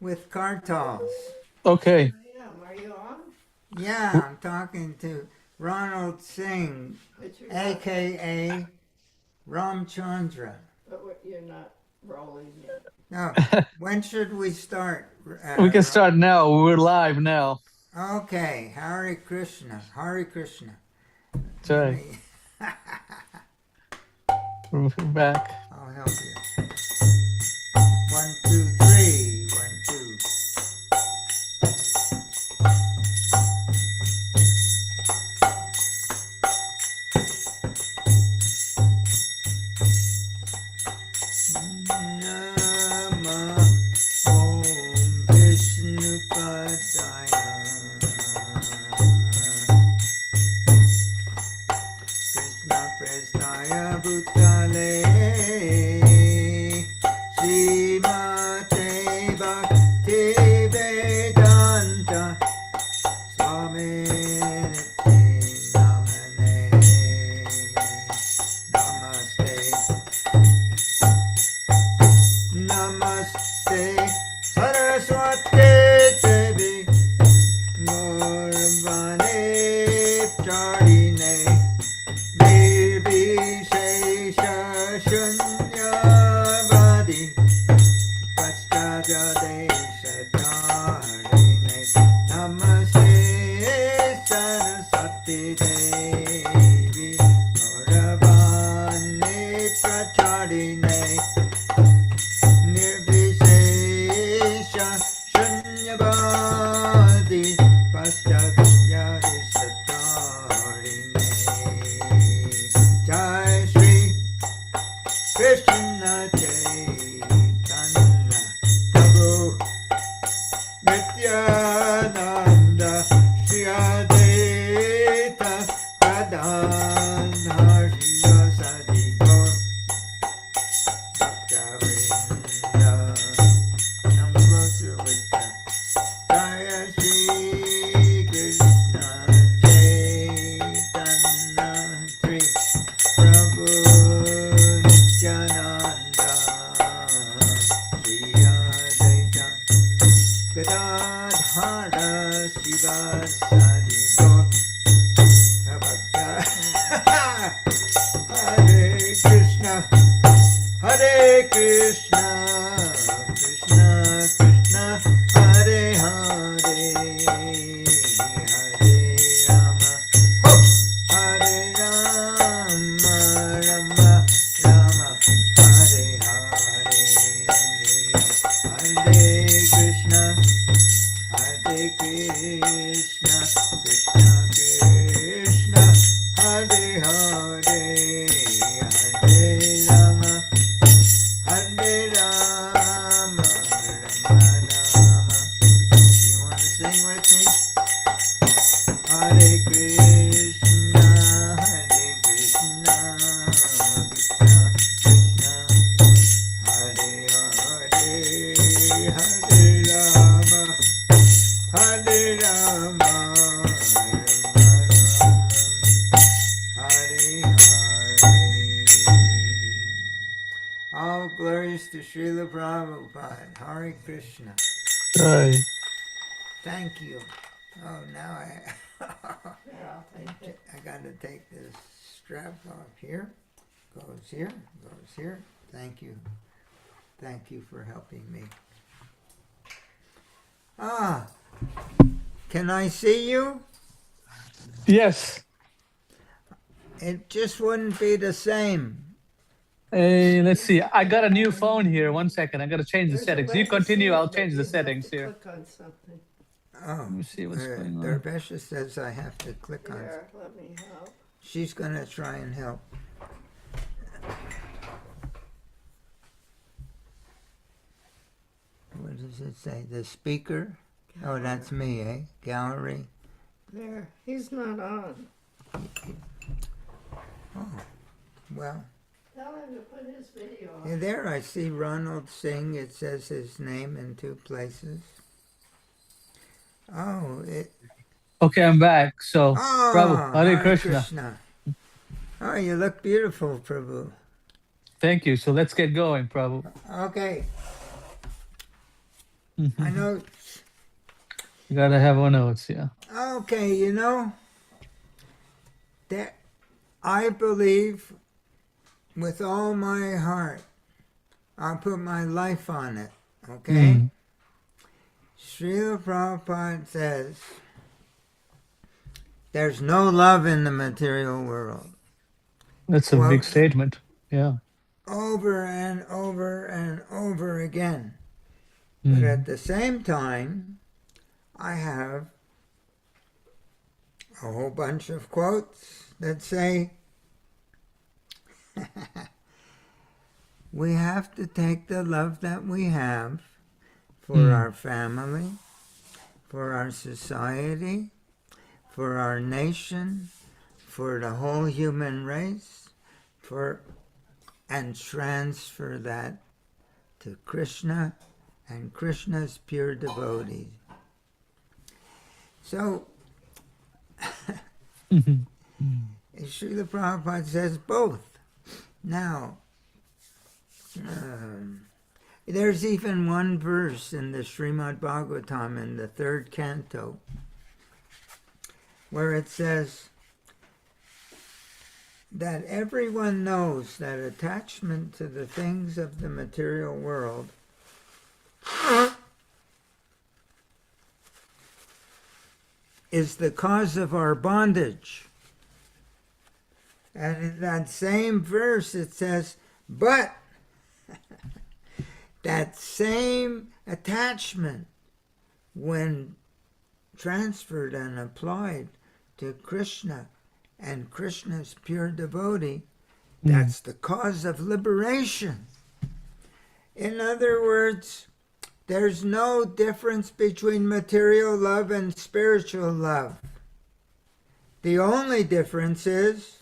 with Kartals. Okay. I am. Are you on? Yeah, W- I'm talking to Ronald Singh, But you're not. aka Ramchandra. But you're not rolling yet. Now, when should we start? We can start now. We're live now. Okay, Hare Krishna, Hare Krishna. Let Sorry. me, We're back. I'll help you. 1, 2, 3, 1, 2. Nama Om Vishnu Padaya Krishna Prestaya Bhutale Srimate Bhakti Vedanta Swami Niti Namane Namaste Namaste Saraswati Devi Gurvane Charine Devi Shesha Shunyavadi Pastaja Desha Charine Namaste Saraswati Devi Gurvane Pracharine Nirvishesha Shunyavadi Paschatya Satarine Jai Shri Krishna Chaitanya Prabhu Nityananda Shri Advaita Gadadhar Shivasadi Gaur Bhakta-vrinda Namo Jaya Shri Krishna Chaitanya Shri Prabhu Nityananda Shri Advaita Gadadhara Shivasadi Gaur Bhakta Hare Krishna Hare Krishna, Krishna Krishna, Hare Hare, Hare Rama, Hare Rama, Rama Rama, Hare Hare, Hare Krishna, Hare Krishna, Krishna Krishna, Hare Hare, Hare Rama. Hare Rama, Rama Rama. You want to sing with me? Hare Krishna, Hare Krishna, Krishna Krishna, Hare Hare, Hare Rama, Hare Rama, Rama Rama, Hare Hare. All glories to Srila Prabhupada. Hare Krishna. Sorry. Thank you. Oh, now Here, I'll take it. I got to take this strap off here. Goes here, goes here. Thank you. Thank you for helping me. Ah, can I see you? Yes. It just wouldn't be the same. Hey, let's see. I got a new phone here. 1 second. I got to change the There's a settings. way You to see continue. I'll it, but change the you have settings to here. click on something. Oh, Let me see what's going on. Darvesha says I have to click on. Here, let me help. She's going to try and help. What does it say? The speaker? Oh, that's me, eh? Gallery. There, he's not on. Oh, well. Tell him to put his video on. Yeah, there I see Ronald Singh. It says his name in 2 places. Oh, it. Okay, I'm back. So, Prabhu, Oh, Hare Hare Krishna. Krishna. Oh, you look beautiful, Prabhu. Thank you. So let's get going, Prabhu. Okay. I Mhm. know. You gotta have one notes, yeah. Okay, you know that I believe with all my heart. I'll put my life on it. Okay? Mm. Srila Prabhupada says there's no love in the material world. That's a big Quote statement. Yeah. over and over and over again. But at Mm. the same time, I have a whole bunch of quotes that say we have to take the love that we have for Mm. our family, for our society, for our nation, for the whole human race, and transfer that to Krishna and Krishna's pure devotees. So, Mhm. Mm. Srila Prabhupada says both. Now, um, there's even one verse in the Srimad Bhagavatam in the third canto where it says that everyone knows that attachment to the things of the material world is the cause of our bondage. And in that same verse it says, but that same attachment, when transferred and applied to Krishna and Krishna's pure devotee, Mm. that's the cause of liberation. In other words, there's no difference between material love and spiritual love. The only difference is,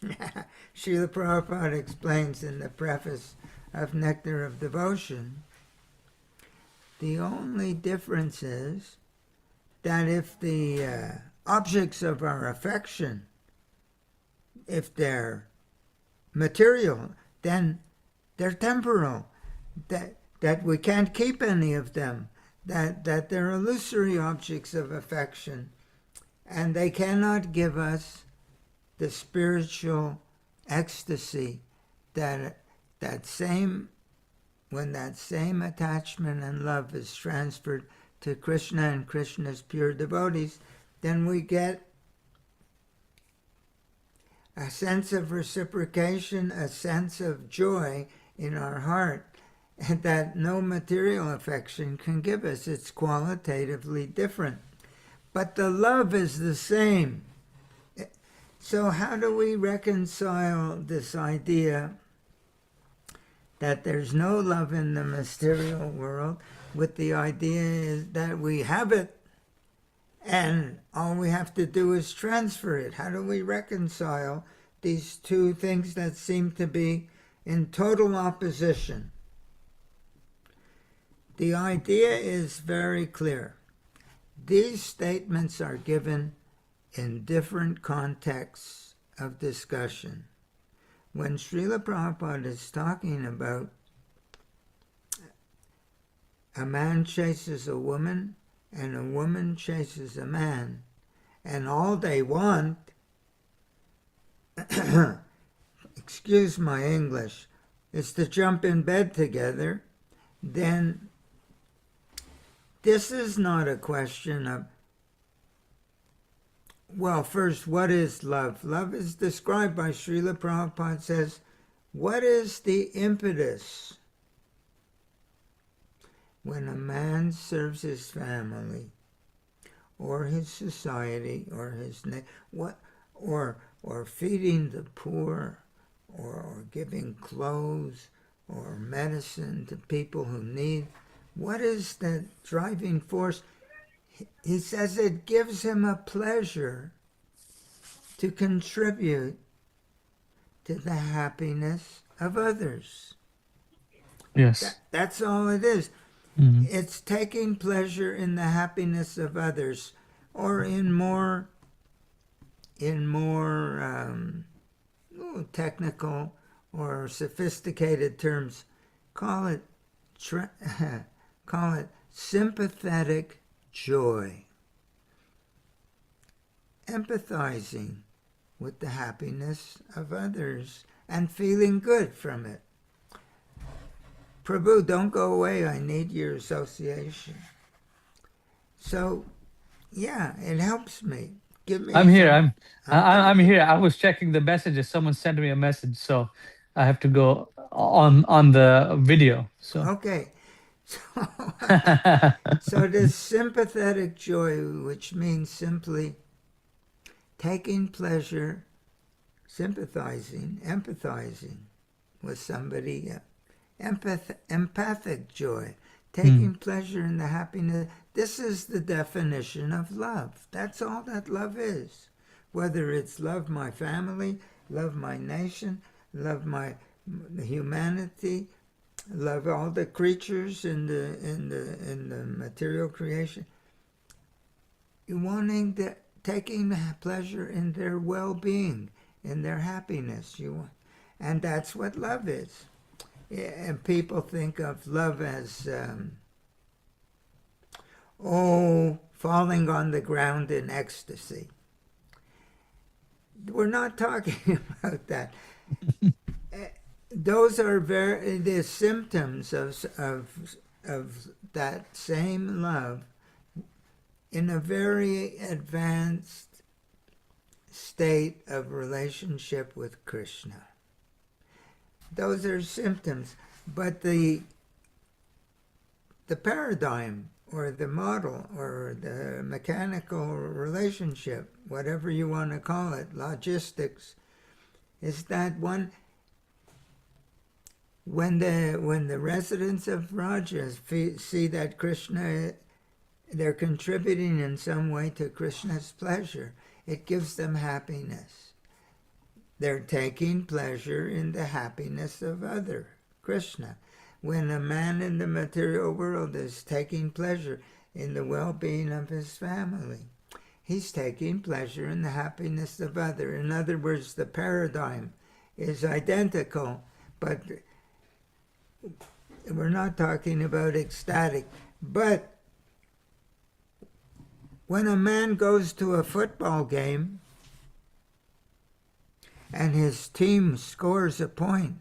Srila Prabhupada explains in the preface of Nectar of Devotion, the only difference is that if the objects of our affection, if they're material, then they're temporal, that we can't keep any of them, that they're illusory objects of affection, and they cannot give us the spiritual ecstasy that when that same attachment and love is transferred to Krishna and Krishna's pure devotees, then we get a sense of reciprocation, a sense of joy in our heart, and that no material affection can give us. It's qualitatively different. But the love is the same. So how do we reconcile this idea that there's no love in the material world with the idea is that we have it and all we have to do is transfer it? How do we reconcile these two things that seem to be in total opposition? The idea is very clear. These statements are given in different contexts of discussion. When Srila Prabhupada is talking about a man chases a woman and a woman chases a man, and all they want, excuse my English, is to jump in bed together, then this is not a question of, well, first, what is love? Love is described by Srila Prabhupada says, what is the impetus when a man serves his family or his society or or feeding the poor or giving clothes or medicine to people who need? What is the driving force? He says it gives him a pleasure to contribute to the happiness of others. Yes. That's all it is. Mm. It's taking pleasure in the happiness of others, or in more technical or sophisticated terms, call it call it sympathetic joy. Empathizing with the happiness of others and feeling good from it. Prabhu, don't go away. I need your association. So, yeah, it helps me. Give me. I'm here. I'm talking. here. I was checking the messages. Someone sent me a message, so I have to go on the video. So Okay. So, so this sympathetic joy, which means simply taking pleasure, sympathizing, empathizing with somebody, empathic joy, taking pleasure in the happiness. This is the definition of love. That's all that love is. Whether it's love my family, love my nation, love my humanity, love all the creatures in the material creation. You wanting to taking pleasure in their well-being, in their happiness. And that's what love is. And people think of love as falling on the ground in ecstasy. We're not talking about that. Those are the symptoms of that same love in a very advanced state of relationship with Krishna. Those are symptoms, but the paradigm or the model or the mechanical relationship, whatever you want to call it, logistics, is that when the residents of Rajas see that Krishna, they're contributing in some way to Krishna's pleasure, it gives them happiness. They're taking pleasure in the happiness of other, Krishna. When a man in the material world is taking pleasure in the well-being of his family, he's taking pleasure in the happiness of other. In other words, the paradigm is identical, but we're not talking about ecstatic. But when a man goes to a football game and his team scores a point,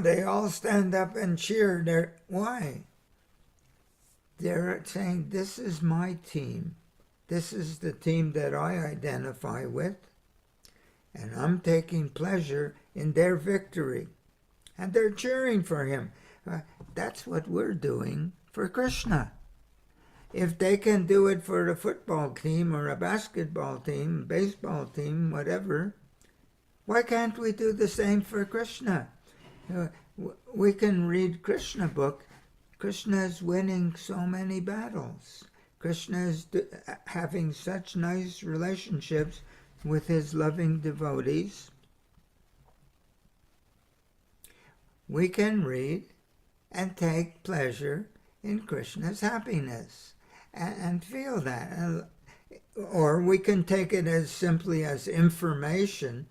they all stand up and cheer. Why? They're saying, this is my team. This is the team that I identify with, and I'm taking pleasure in their victory. And they're cheering for him. That's what we're doing for Krishna. If they can do it for a football team or a basketball team, baseball team, whatever, why can't we do the same for Krishna? We can read Krishna book. Krishna is winning so many battles. Krishna is having such nice relationships with his loving devotees. We can read and take pleasure in Krishna's happiness and feel that. Or we can take it as simply as information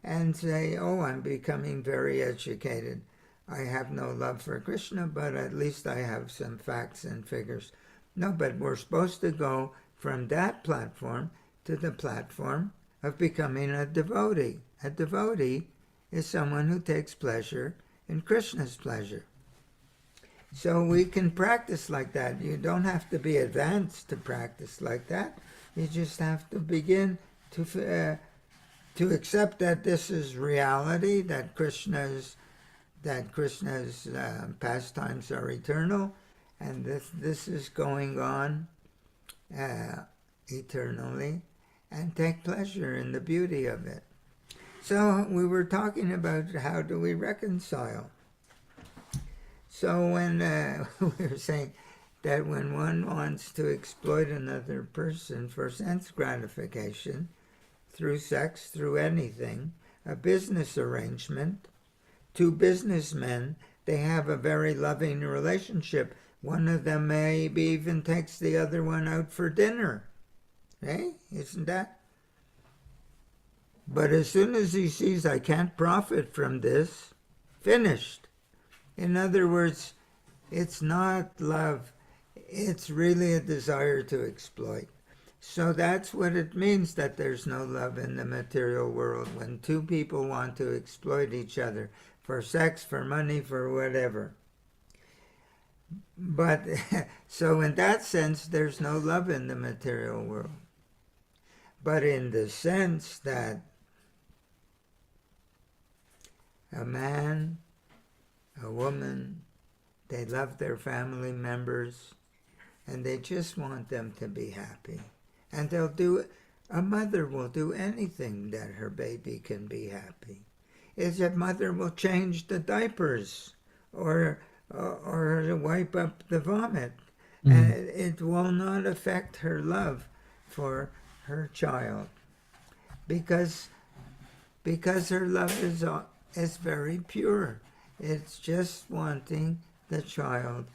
and say, I'm becoming very educated. I have no love for Krishna, but at least I have some facts and figures. No, but we're supposed to go from that platform to the platform of becoming a devotee. A devotee is someone who takes pleasure in Krishna's pleasure. So we can practice like that. You don't have to be advanced to practice like that. You just have to begin to accept that this is reality, that Krishna's pastimes are eternal, and this is going on eternally, and take pleasure in the beauty of it. So we were talking about how do we reconcile. So when we were saying that when one wants to exploit another person for sense gratification, through sex, through anything, a business arrangement, two businessmen, they have a very loving relationship. One of them maybe even takes the other one out for dinner. Isn't that? But as soon as he sees I can't profit from this, finished. In other words, it's not love. It's really a desire to exploit. So that's what it means that there's no love in the material world, when two people want to exploit each other for sex, for money, for whatever. But so in that sense, there's no love in the material world. But in the sense that a man, a woman, they love their family members and they just want them to be happy. And a mother will do anything that her baby can be happy. A mother will change the diapers or wipe up the vomit. And it will not affect her love for her child, because her love is very pure. It's just wanting the child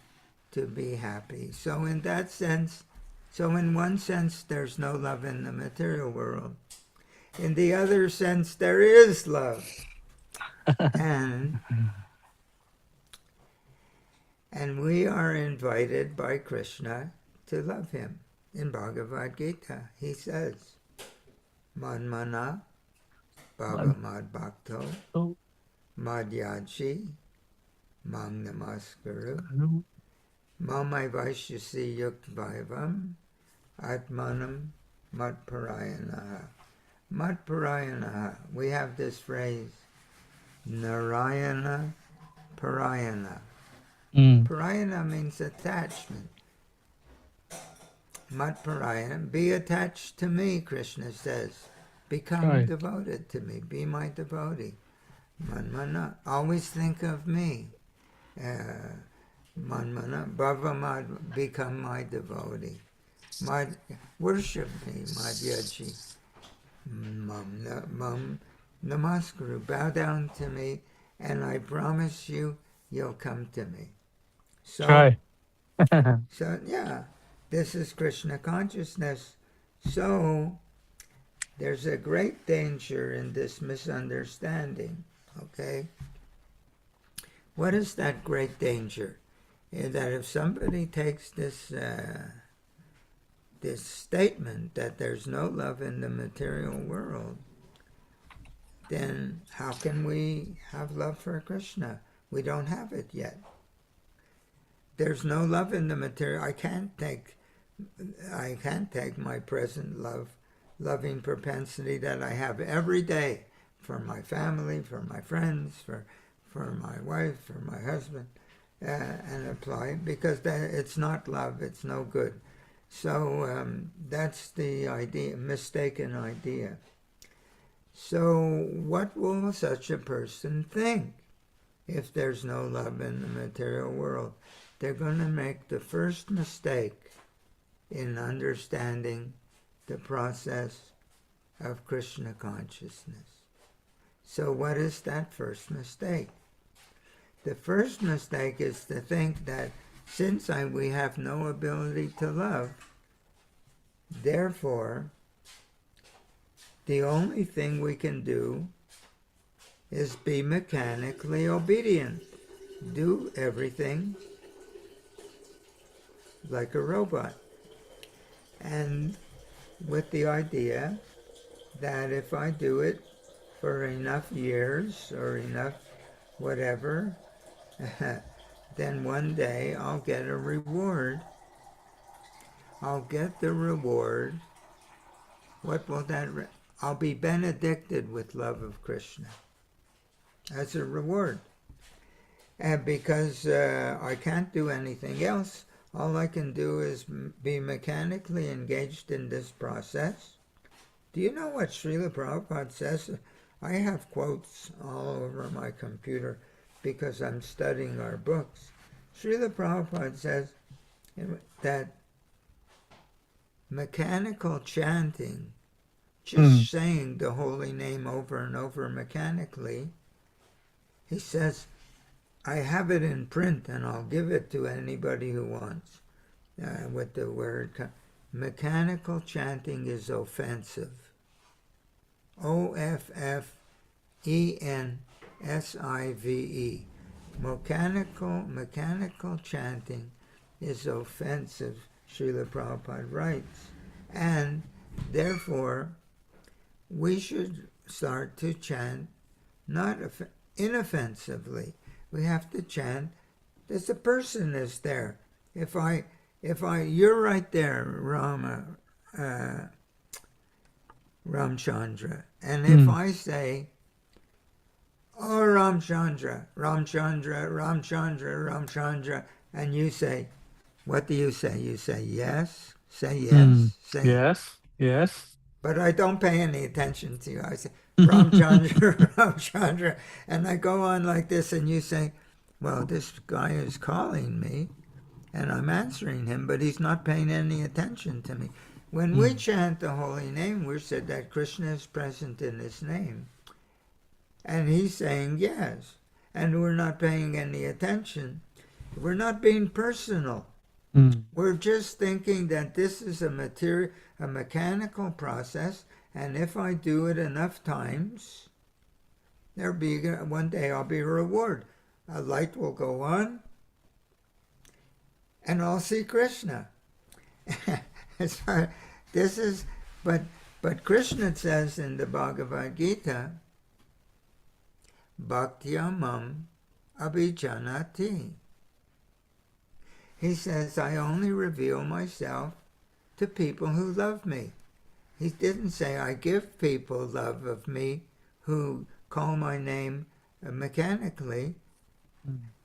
to be happy. So in one sense, there's no love in the material world. In the other sense, there is love. And we are invited by Krishna to love him. In Bhagavad Gita, he says, Manmana Bhava Mad Bhakto Madhyaji Mam Namaskaru Mamai Vaishyasi Yukt Vaivam Atmanam Matparayanaha. Matparayanaha. We have this phrase, Narayana Parayana. Parayana means attachment. Matparayana, be attached to me, Krishna says. Become devoted to me. Be my devotee. Manmana, always think of me. Manmana, Bhavamad, become my devotee. Worship me, Madhyaji. Mam Namaskaru, bow down to me, and I promise you'll come to me. So yeah, this is Krishna consciousness. So there's a great danger in this misunderstanding, okay? What is that great danger? That if somebody takes this statement that there's no love in the material world, then how can we have love for Krishna? We don't have it yet. There's no love in the material. I can't take my present loving propensity that I have every day for my family, for my friends, for my wife, for my husband, and apply it, because it's not love. It's no good. So that's the idea, mistaken idea. So what will such a person think if there's no love in the material world? They're going to make the first mistake in understanding the process of Krishna consciousness. So what is that first mistake? The first mistake is to think that since we have no ability to love, therefore, the only thing we can do is be mechanically obedient. Do everything like a robot. And with the idea that if I do it for enough years or enough whatever, then one day I'll get a reward. I'll get the reward. What will that... I'll be benedicted with love of Krishna as a reward. And because I can't do anything else, all I can do is be mechanically engaged in this process. Do you know what Srila Prabhupada says? I have quotes all over my computer because I'm studying our books. Srila Prabhupada says that mechanical chanting, just saying the holy name over and over mechanically, he says, I have it in print and I'll give it to anybody who wants. With the word, mechanical chanting is offensive. OFFENSIVE. Mechanical chanting is offensive, Srila Prabhupada writes. And therefore, we should start to chant not inoffensively. We have to chant as a person is there. You're right there, Ramchandra. And if I say, oh, Ramchandra, Ramchandra, Ramchandra, Ramchandra, and you say, what do you say? You say yes, say yes, say Yes. Yes. but I don't pay any attention to you. I say, Ramchandra, Ramchandra, and I go on like this, and you say, well, this guy is calling me, and I'm answering him, but he's not paying any attention to me. When we chant the holy name, we said that Krishna is present in his name, and he's saying yes, and we're not paying any attention. We're not being personal. We're just thinking that this is a mechanical process, and if I do it enough times, one day I'll be rewarded. A light will go on, and I'll see Krishna. But Krishna says in the Bhagavad Gita, Bhaktyamam abhijanati. He says, I only reveal myself to people who love me. He didn't say, I give people love of me who call my name mechanically.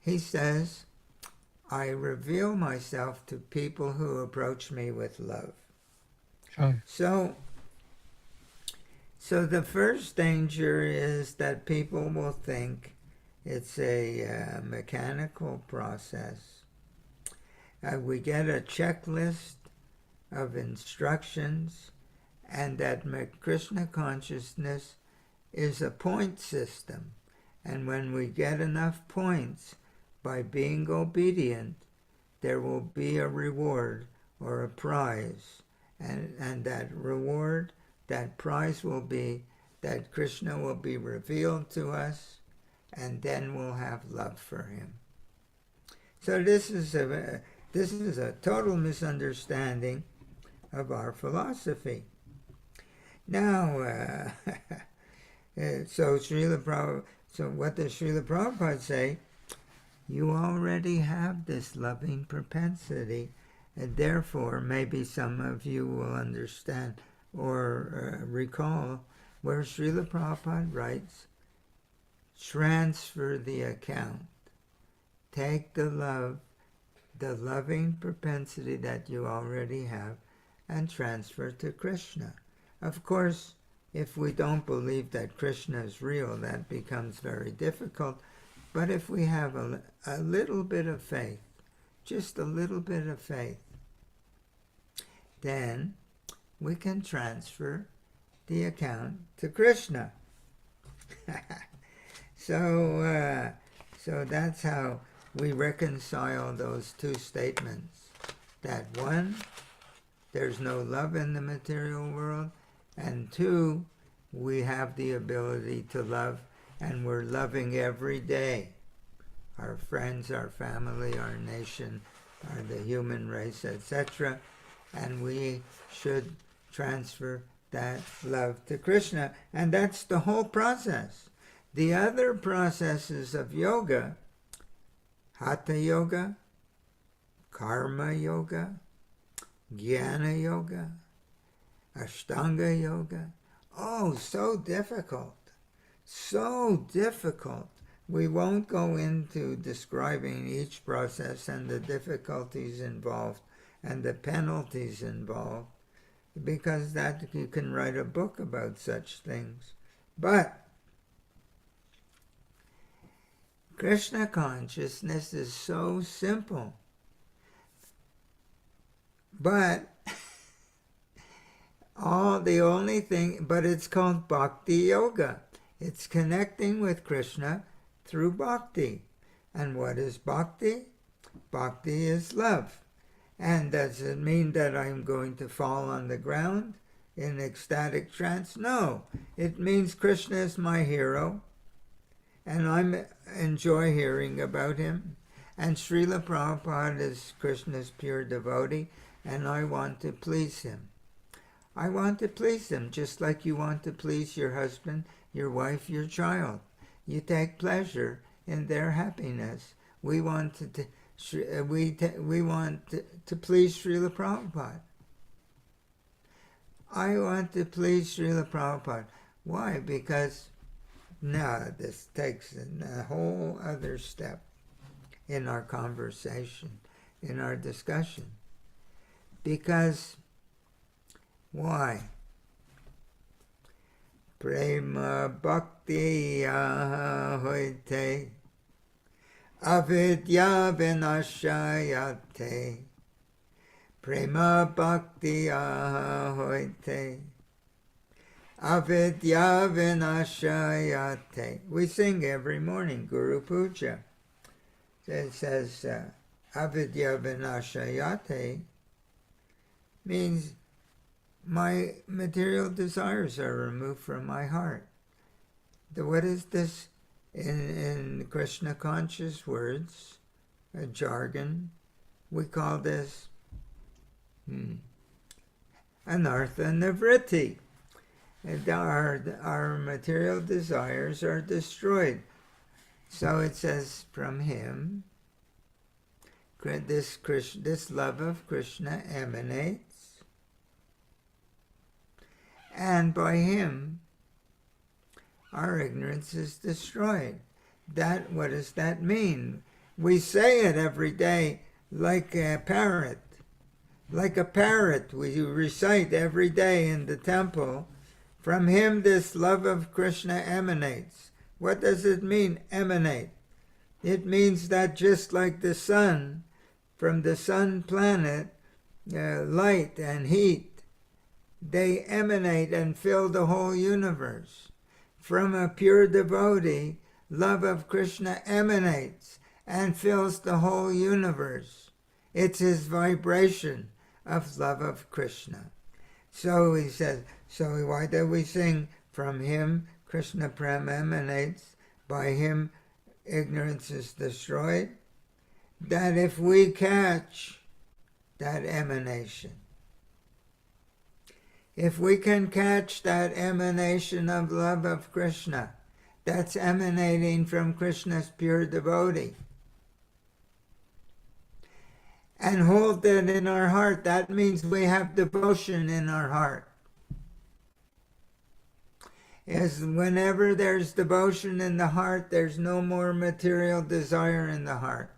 He says, I reveal myself to people who approach me with love. Sure. So the first danger is that people will think it's a mechanical process. We get a checklist of instructions, and that Krishna consciousness is a point system. And when we get enough points by being obedient, there will be a reward or a prize. And that reward, that prize will be that Krishna will be revealed to us, and then we'll have love for him. So this is a total misunderstanding of our philosophy. Now, so what does Srila Prabhupada say? You already have this loving propensity, and therefore maybe some of you will understand or recall where Srila Prabhupada writes, transfer the account. Take the loving propensity that you already have, and transfer to Krishna. Of course, if we don't believe that Krishna is real, that becomes very difficult. But if we have a little bit of faith, just a little bit of faith, then we can transfer the account to Krishna. So that's how we reconcile those two statements. That one, there's no love in the material world, and two, we have the ability to love, and we're loving every day. Our friends, our family, our nation, the human race, etc. And we should transfer that love to Krishna. And that's the whole process. The other processes of yoga, Hatha Yoga, Karma Yoga, Jnana Yoga, Ashtanga Yoga, so difficult. So difficult. We won't go into describing each process and the difficulties involved and the penalties involved, because that you can write a book about such things. But Krishna consciousness is so simple. But but it's called Bhakti Yoga. It's connecting with Krishna through bhakti. And what is bhakti? Bhakti is love. And does it mean that I'm going to fall on the ground in ecstatic trance? No. It means Krishna is my hero. and I enjoy hearing about him. And Srila Prabhupada is Krishna's pure devotee, and I want to please him. I want to please him just like you want to please your husband, your wife, your child. You take pleasure in their happiness. We want we want to please Srila Prabhupada. I want to please Srila Prabhupada. Why? Because now this takes a whole other step in our conversation, in our discussion. Because why? Prema bhakti hoite avidya vinashayate. Prema bhakti hoite avidya vinashayate. We sing every morning, Guru Puja. It says avidya vinashayate means my material desires are removed from my heart. What is this in Krishna conscious words, a jargon? We call this anartha nivritti. And our material desires are destroyed. So it says from him, this love of Krishna emanates, and by him our ignorance is destroyed. What does that mean? We say it every day like a parrot. Like a parrot, we recite every day in the temple, from him this love of Krishna emanates. What does it mean, emanate? It means that just like the sun, from the sun planet, light and heat, they emanate and fill the whole universe. From a pure devotee, love of Krishna emanates and fills the whole universe. It's his vibration of love of Krishna. So he says, so why do we sing, from him Krishna Prem emanates, by him ignorance is destroyed? That if we catch that emanation, if we can catch that emanation of love of Krishna, that's emanating from Krishna's pure devotee, and hold that in our heart, that means we have devotion in our heart. As whenever there's devotion in the heart, there's no more material desire in the heart.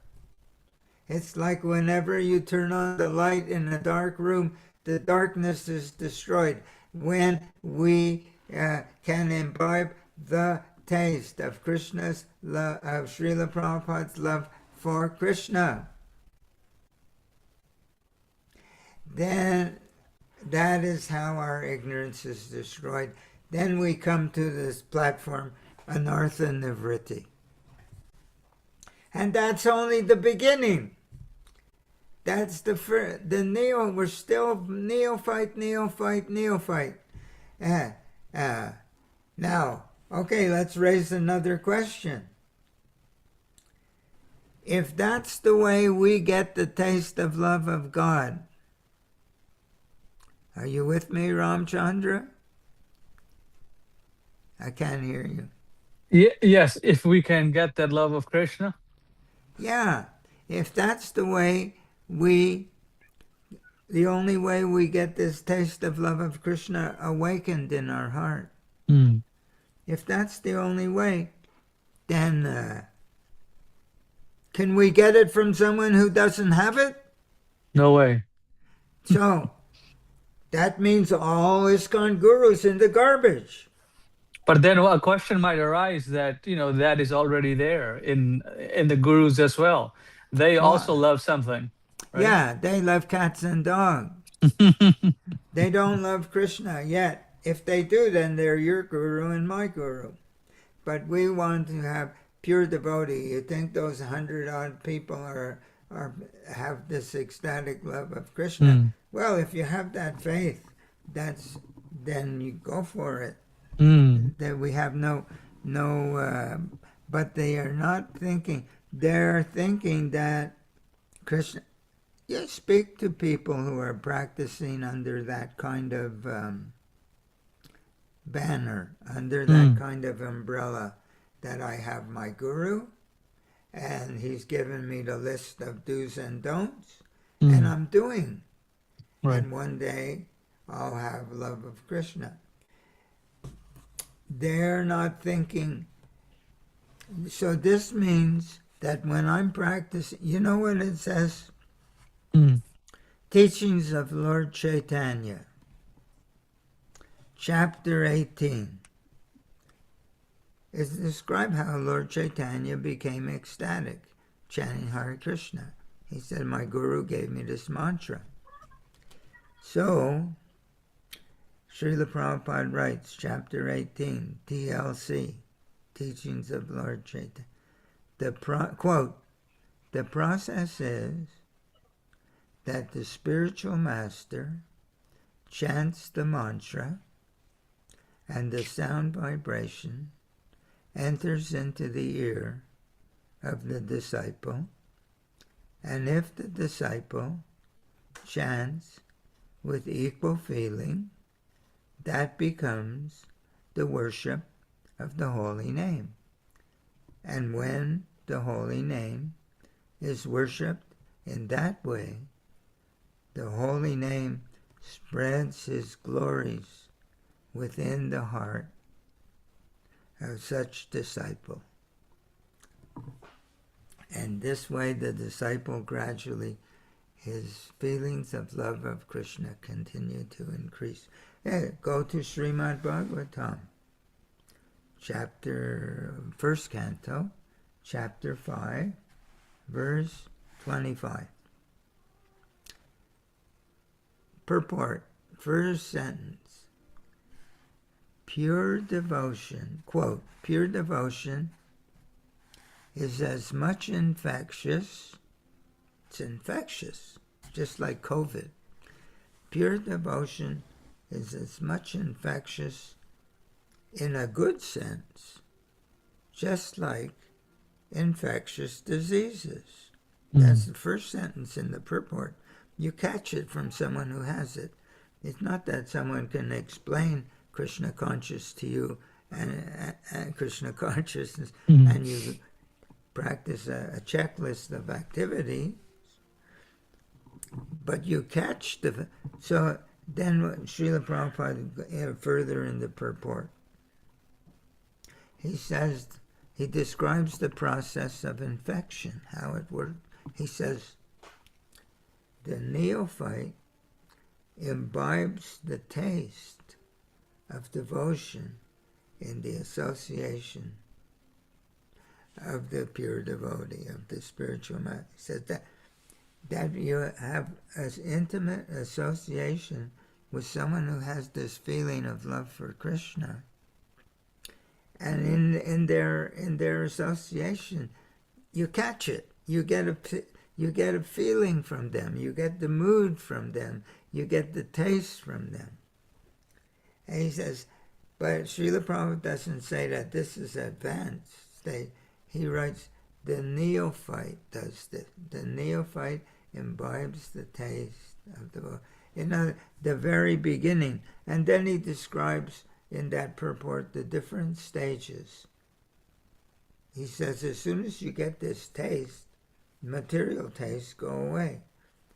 It's like whenever you turn on the light in a dark room, the darkness is destroyed. When we can imbibe the taste of Krishna's love, of Srila Prabhupada's love for Krishna, then that is how our ignorance is destroyed. Then we come to this platform, anartha nivritti. And that's only the beginning. That's we're still neophyte. Now, okay, let's raise another question. If that's the way we get the taste of love of God, are you with me, Ramchandra? I can't hear you. Yes, if we can get that love of Krishna. Yeah, if that's the way the only way we get this taste of love of Krishna awakened in our heart, if that's the only way, then can we get it from someone who doesn't have it? No way. So that means all ISKCON gurus in the garbage. But then a question might arise that, that is already there in the gurus as well. They also love something, right? Yeah, they love cats and dogs. They don't love Krishna yet. If they do, then they're your guru and my guru. But we want to have pure devotee. You think those 100-odd people have this ecstatic love of Krishna? Well, if you have that faith, then you go for it. That we have no but they are not thinking. They're thinking that Krishna. You speak to people who are practicing under that kind of banner, under that kind of umbrella, that I have my guru, and he's given me the list of do's and don'ts, and I'm doing. Right. And one day I'll have love of Krishna. They're not thinking. So this means that when I'm practicing, you know what it says? Teachings of Lord Chaitanya, chapter 18. It describes how Lord Chaitanya became ecstatic, chanting Hare Krishna. He said, my guru gave me this mantra. So, Srila Prabhupada writes, chapter 18, TLC, Teachings of Lord Chaitanya. Quote, the process is that the spiritual master chants the mantra and the sound vibration enters into the ear of the disciple, and if the disciple chants with equal feeling, that becomes the worship of the holy name. And when the holy name is worshipped in that way, the holy name spreads his glories within the heart of such disciple. And this way the disciple gradually, his feelings of love of Krishna continue to increase. Go to Srimad Bhagavatam, first canto, chapter 5, verse 25. Purport, first sentence. Pure devotion, quote, pure devotion is as much infectious, it's infectious, just like COVID. Pure devotion is as much infectious in a good sense, just like infectious diseases. That's the first sentence in the purport. You catch it from someone who has it. It's not that someone can explain Krishna conscious to you and Krishna consciousness, and you practice a checklist of activity, but you catch the. So then Srila Prabhupada further in the purport, he says, he describes the process of infection, how it works. He says, the neophyte imbibes the taste of devotion in the association of the pure devotee, of the spiritual master. He says that you have an intimate association with someone who has this feeling of love for Krishna, and in their association, you catch it. You get a feeling from them. You get the mood from them. You get the taste from them. And he says, but Srila Prabhupada doesn't say that this is advanced state. He writes, the neophyte does this. The neophyte imbibes the taste of the very beginning. And then he describes in that purport the different stages. He says, as soon as you get this taste, material tastes go away,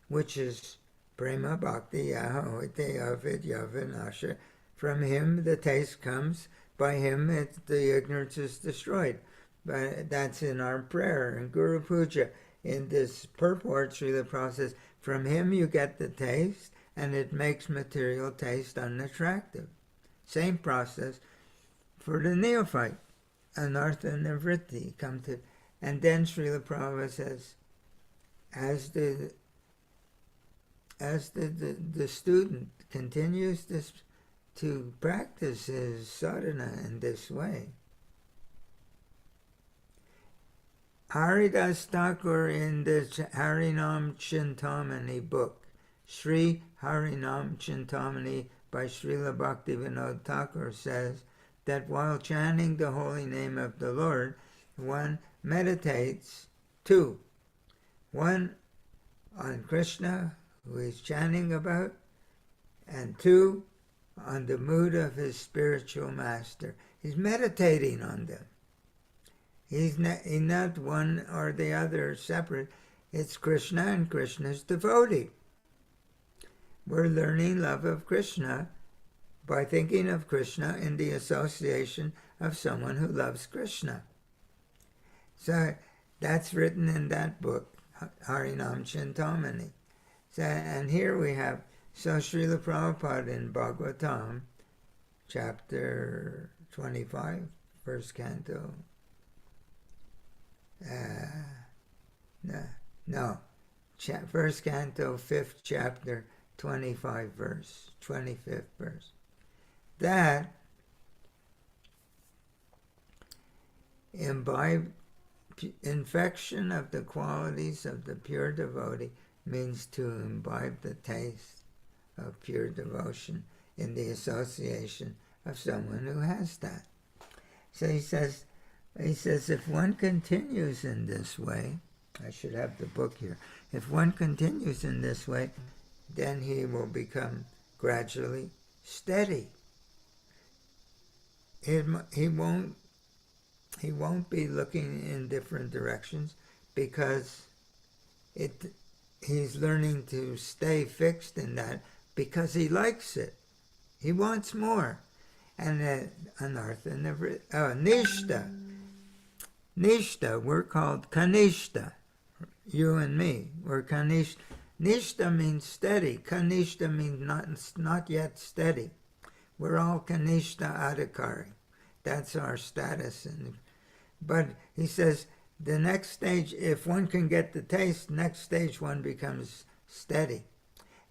which is prema bhakti yahoite yavid yavinasha. From him the taste comes, by him the ignorance is destroyed. But that's in our prayer and Guru Puja. In this purport, Srila Prabhupada says, from him you get the taste, and it makes material taste unattractive. Same process for the neophyte. Anartha nivritti come to, and then Srila Prabhupada says, as the student continues to practice his sadhana in this way. Haridas Thakur in the Harinam Chintamani book, Sri Harinam Chintamani by Srila Bhaktivinoda Thakur says that while chanting the holy name of the Lord, one meditates, two, one on Krishna, who he's chanting about, and two, on the mood of his spiritual master. He's meditating on them. He's not one or the other separate. It's Krishna and Krishna's devotee. We're learning love of Krishna by thinking of Krishna in the association of someone who loves Krishna. So that's written in that book, Harinam Chintamani. So, and here we have, so Srila Prabhupada in Bhagavatam, chapter 25, first canto. First canto, 5th chapter, 25 verse, 25th verse. That infection of the qualities of the pure devotee means to imbibe the taste of pure devotion in the association of someone who has that. So he says, if one continues in this way, I should have the book here, if one continues in this way, then he will become gradually steady. He won't be looking in different directions because he's learning to stay fixed in that because he likes it. He wants more. And Anartha never... Nishta. Nishta, we're called Kanishta. You and me, we're Kanishta. Nishta means steady. Kanishta means not yet steady. We're all Kanishta Adhikari. That's our status. But he says the next stage, if one can get the taste, next stage one becomes steady.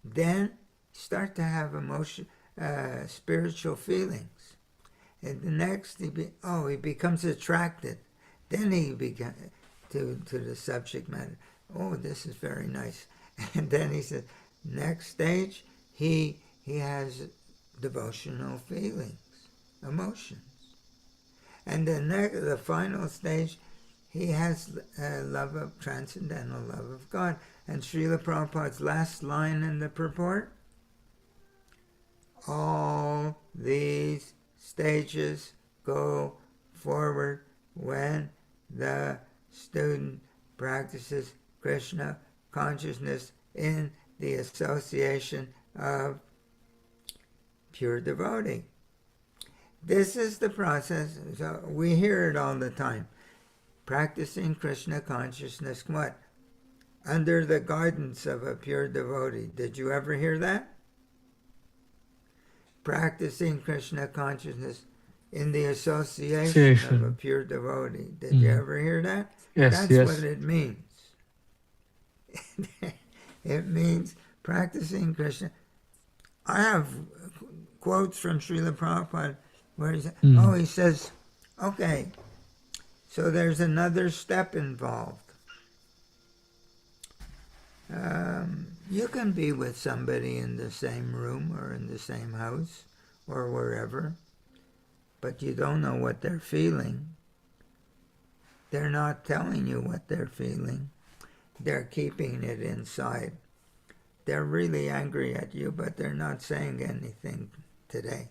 Then start to have spiritual feelings. And the next, he becomes attracted. Then he becomes to the subject matter. Oh, this is very nice. And then he says, next stage, he has devotional feelings, emotions. And then the final stage, he has transcendental love of God. And Srila Prabhupada's last line in the purport, all these stages go forward when the student practices Krishna consciousness in the association of pure devotee. This is the process. So we hear it all the time. Practicing Krishna consciousness, what? Under the guidance of a pure devotee. Did you ever hear that? Practicing Krishna consciousness in the association of a pure devotee. Did you ever hear that? Yes, That's what it means. It means practicing Krishna. I have quotes from Srila Prabhupada where he says, okay, so there's another step involved. You can be with somebody in the same room or in the same house or wherever, but you don't know what they're feeling. They're not telling you what they're feeling. They're keeping it inside. They're really angry at you, but they're not saying anything today.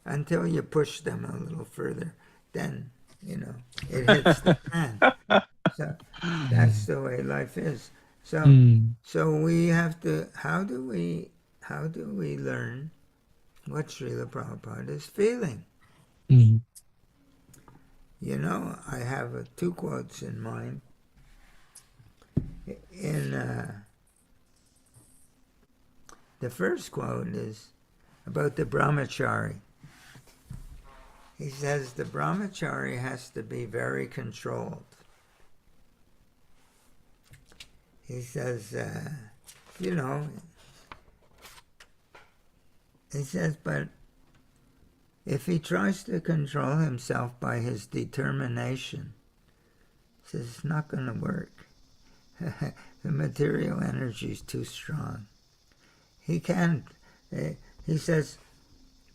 Until you push them a little further, then, it hits the fan. So that's the way life is. So we have to, how do we learn what Srila Prabhupada is feeling? I have two quotes in mind. The first quote is about the brahmachari. He says the brahmachari has to be very controlled. He says, but if he tries to control himself by his determination, he says it's not going to work. The material energy is too strong. He can't, he says,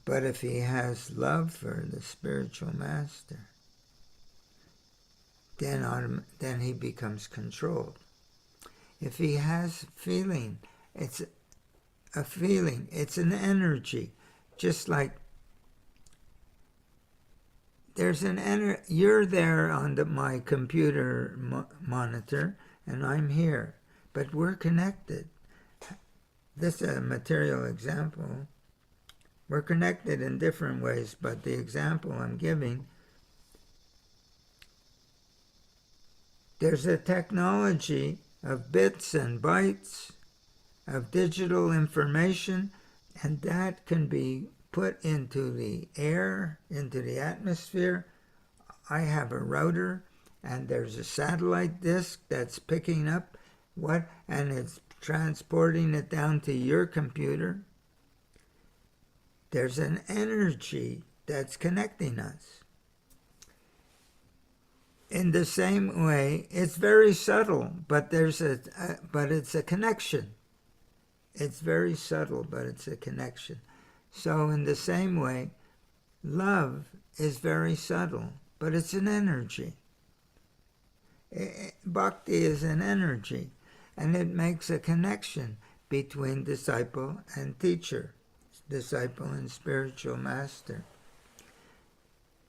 but if he has love for the spiritual master, then he becomes controlled. If he has feeling, it's a feeling, it's an energy, just like there's an energy. You're there on my computer monitor, and I'm here, but we're connected. This is a material example. We're connected in different ways, but the example I'm giving, there's a technology of bits and bytes of digital information, and that can be put into the air, into the atmosphere. I have a router, and there's a satellite disk that's picking up and it's transporting it down to your computer. There's an energy that's connecting us. In the same way, it's very subtle, but but it's a connection. It's very subtle, but it's a connection. So in the same way, love is very subtle, but it's an energy. Bhakti is an energy, and it makes a connection between disciple and teacher, disciple and spiritual master.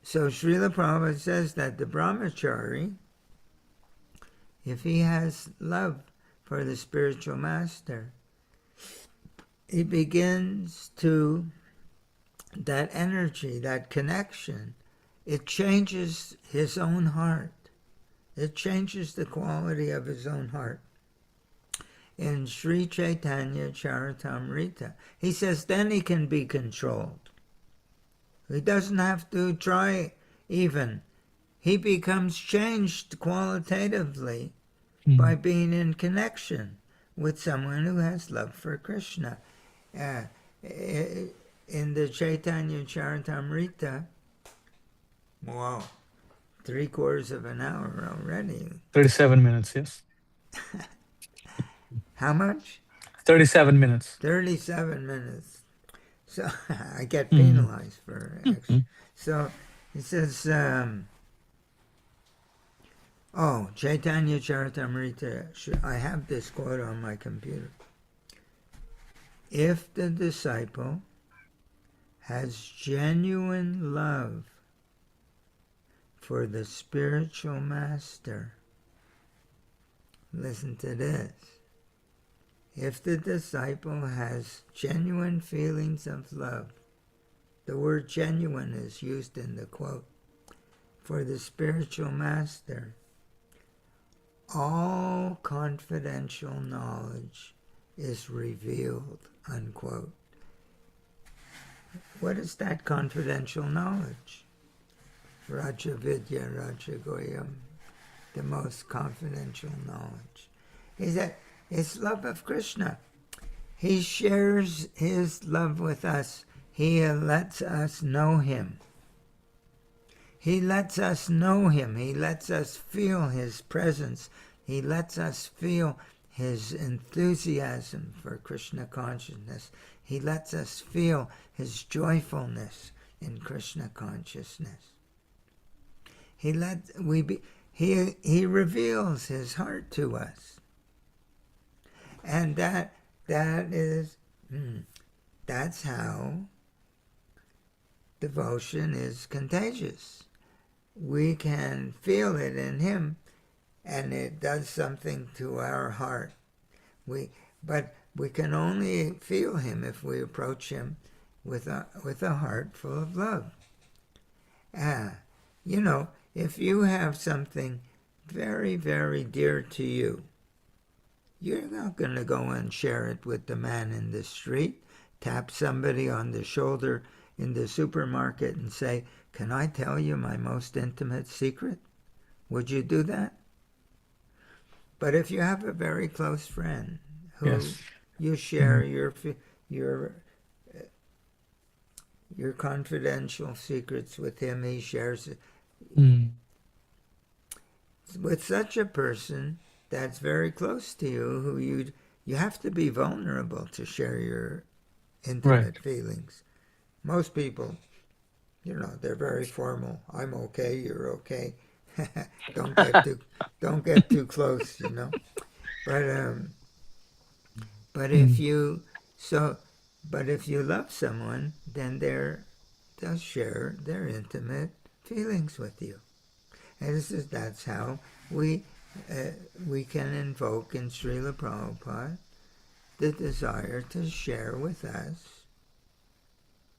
So Srila Prabhupada says that the brahmachari, if he has love for the spiritual master, he begins to, that energy, that connection, it changes his own heart. It changes the quality of his own heart. In Sri Chaitanya Charitamrita, he says then he can be controlled. He doesn't have to try even. He becomes changed qualitatively by being in connection with someone who has love for Krishna. In the Chaitanya Charitamrita, wow, 3/4 of an hour already. 37 minutes, yes. How much? 37 minutes. 37 minutes. So I get penalized for extra. So it says, Chaitanya Charitamrita, I have this quote on my computer. If the disciple has genuine love for the spiritual master, listen to this. If the disciple has genuine feelings of love, the word genuine is used in the quote, for the spiritual master, all confidential knowledge is revealed, unquote. What is that confidential knowledge? Raja Vidya, Raja Goyam, the most confidential knowledge. Is that it's love of Krishna. He shares his love with us. He lets us know him. He lets us know him. He lets us feel his presence. He lets us feel his enthusiasm for Krishna consciousness. He lets us feel his joyfulness in Krishna consciousness. He reveals his heart to us. And that's how devotion is contagious. We can feel it in him, and it does something to our heart. But we can only feel him if we approach him with a heart full of love. If you have something very, very dear to you, you're not going to go and share it with the man in the street, tap somebody on the shoulder in the supermarket and say, "Can I tell you my most intimate secret?" Would you do that? But if you have a very close friend who you share your confidential secrets with him, he shares it. With such a person that's very close to you, who you have to be vulnerable to share your intimate feelings. Most people, they're very formal. I'm okay, you're okay. Don't get too close, But but if Mm. you so but if you love someone, then they'll share their intimate feelings with you. And that's how we we can invoke in Srila Prabhupada the desire to share with us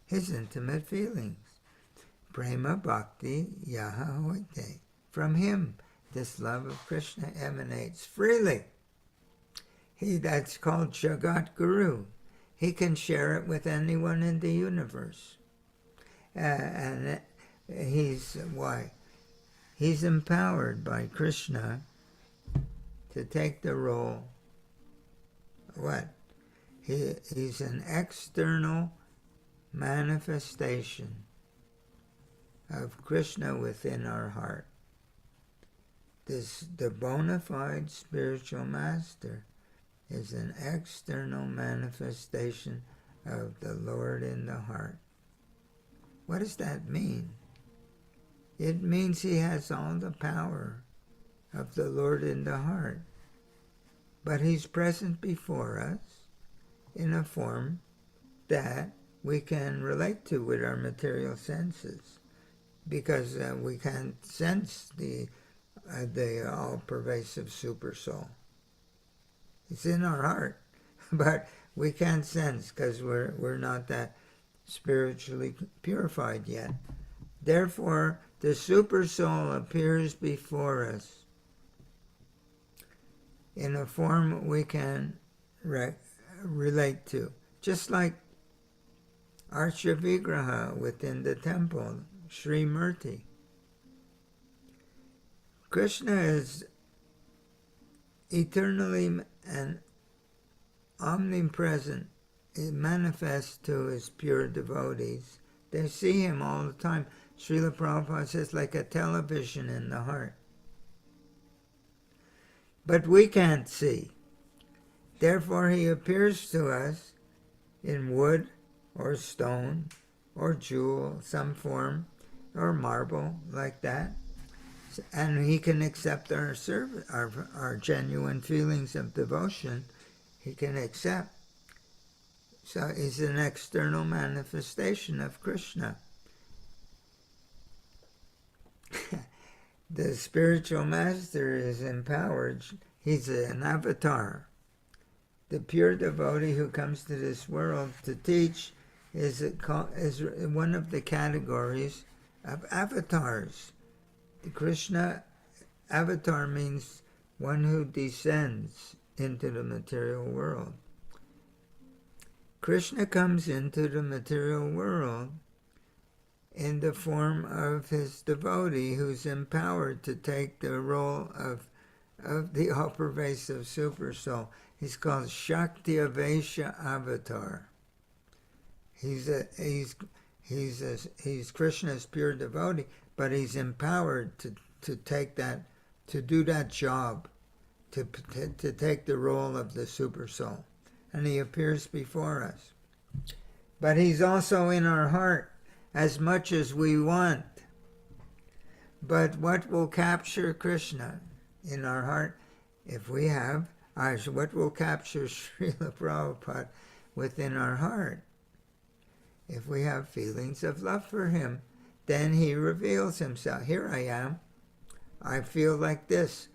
his intimate feelings. Prema Bhakti Yaha Hoite. From him, this love of Krishna emanates freely. That's called Jagat Guru. He can share it with anyone in the universe. And why? He's empowered by Krishna to take the role. What? He's an external manifestation of Krishna within our heart. The bona fide spiritual master is an external manifestation of the Lord in the heart. What does that mean? It means he has all the power of the Lord in the heart. But he's present before us in a form that we can relate to with our material senses, because we can't sense the all-pervasive super soul. It's in our heart, but we can't sense because we're not that spiritually purified yet. Therefore, the super soul appears before us in a form we can relate to, just like Archa Vigraha within the temple, Sri Murti. Krishna is eternally and omnipresent. It manifests to his pure devotees. They see him all the time. Srila Prabhupada says, like a television in the heart. But we can't see. Therefore, he appears to us in wood or stone or jewel, some form, or marble, like that. And he can accept our service, our genuine feelings of devotion. He can accept. So he's an external manifestation of Krishna. The spiritual master is empowered. He's an avatar. The pure devotee who comes to this world to teach is one of the categories of avatars. The Krishna avatar means one who descends into the material world. Krishna comes into the material world in the form of his devotee who's empowered to take the role of the all-pervasive super soul. He's called Shakti Avesha Avatar. He's Krishna's pure devotee, but he's empowered to take that, to do that job, to take the role of the super soul. And he appears before us. But he's also in our heart as much as we want. But what will capture Krishna in our heart, if we have, what will capture Srila Prabhupada within our heart? If we have feelings of love for him, then he reveals himself. Here I am. I feel like this.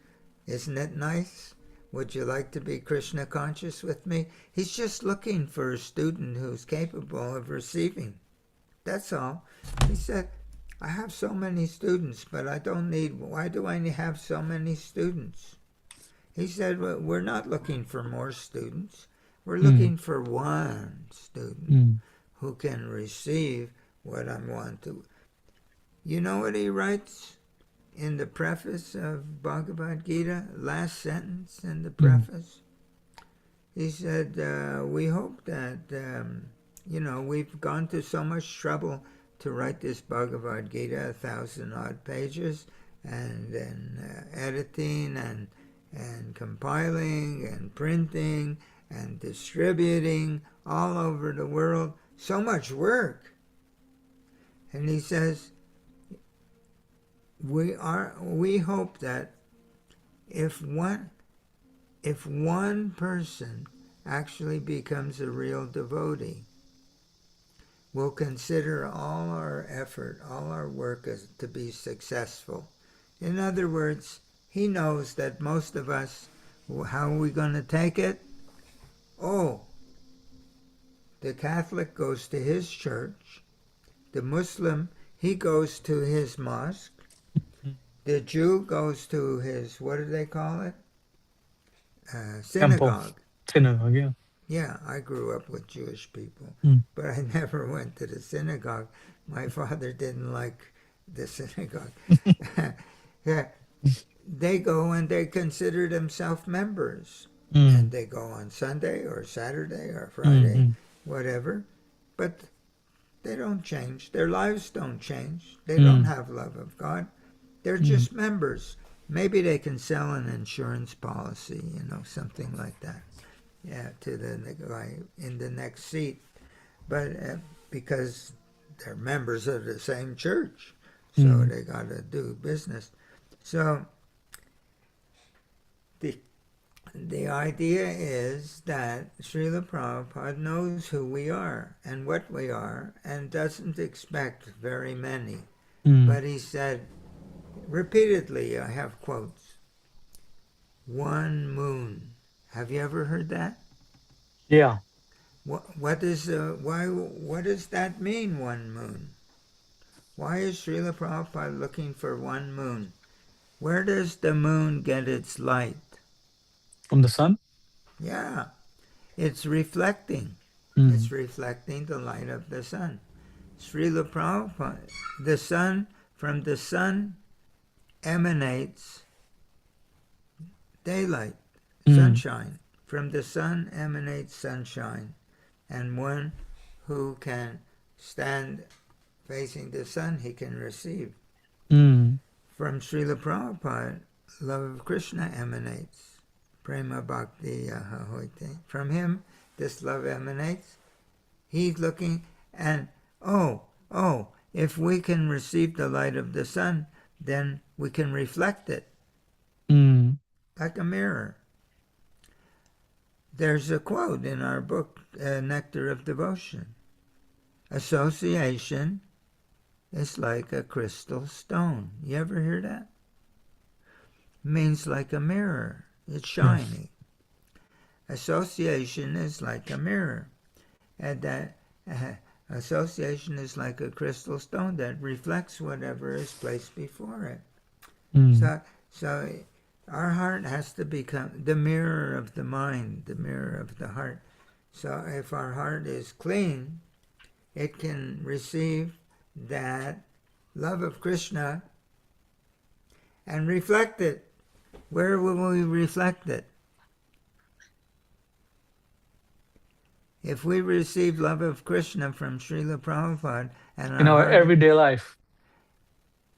Isn't it nice? Would you like to be Krishna conscious with me? He's just looking for a student who's capable of receiving. That's all. He said, I have so many students, but I don't need, why do I have so many students? He said, well, we're not looking for more students. We're looking for one student who can receive what I want to. You know what he writes in the preface of Bhagavad Gita, last sentence in the preface? He said, we hope that, we've gone to so much trouble to write this Bhagavad Gita, 1,000-odd pages, and then editing and compiling and printing and distributing all over the world. So much work. And he says, we hope that if one person actually becomes a real devotee, we'll consider all our effort, all our work as to be successful. In other words, he knows that most of us, how are we going to take it? Oh, the Catholic goes to his church. The Muslim, he goes to his mosque. The Jew goes to his, what do they call it? Temple. Synagogue. Synagogue, yeah. Yeah, I grew up with Jewish people, Mm. but I never went to the synagogue. My father didn't like the synagogue. Yeah, they go and they consider themselves members. And Mm. they go on Sunday or Saturday or Friday, Mm. whatever. But they don't change. Their lives don't change. They don't Mm. have love of God. They're Mm. just members. Maybe they can sell an insurance policy, something like that. Yeah, to the guy in the next seat. But because they're members of the same church, so Mm. they got to do business. So the idea is that Srila Prabhupada knows who we are and what we are and doesn't expect very many. Mm. But he said, repeatedly, I have quotes, one moon. Have you ever heard that? Yeah. What does that mean, one moon? Why is Srila Prabhupada looking for one moon? Where does the moon get its light? From the sun? Yeah, it's reflecting. Mm. It's reflecting the light of the sun. Srila Prabhupada, from the sun emanates daylight, sunshine. From the sun emanates sunshine. And one who can stand facing the sun, he can receive. Mm. From Srila Prabhupada, love of Krishna emanates. Prema Bhakti Yahahoite. From him, this love emanates. He's looking, and if we can receive the light of the sun, then we can reflect it Mm. like a mirror. There's a quote in our book, Nectar of Devotion. Association is like a crystal stone. You ever hear that? Means like a mirror. It's shiny. Yes. Association is like a mirror. And that association is like a crystal stone that reflects whatever is placed before it. Mm. So our heart has to become the mirror of the mind, the mirror of the heart. So if our heart is clean, it can receive that love of Krishna and reflect it. Where will we reflect it? If we receive love of Krishna from Srila Prabhupada and In our our heart, everyday life.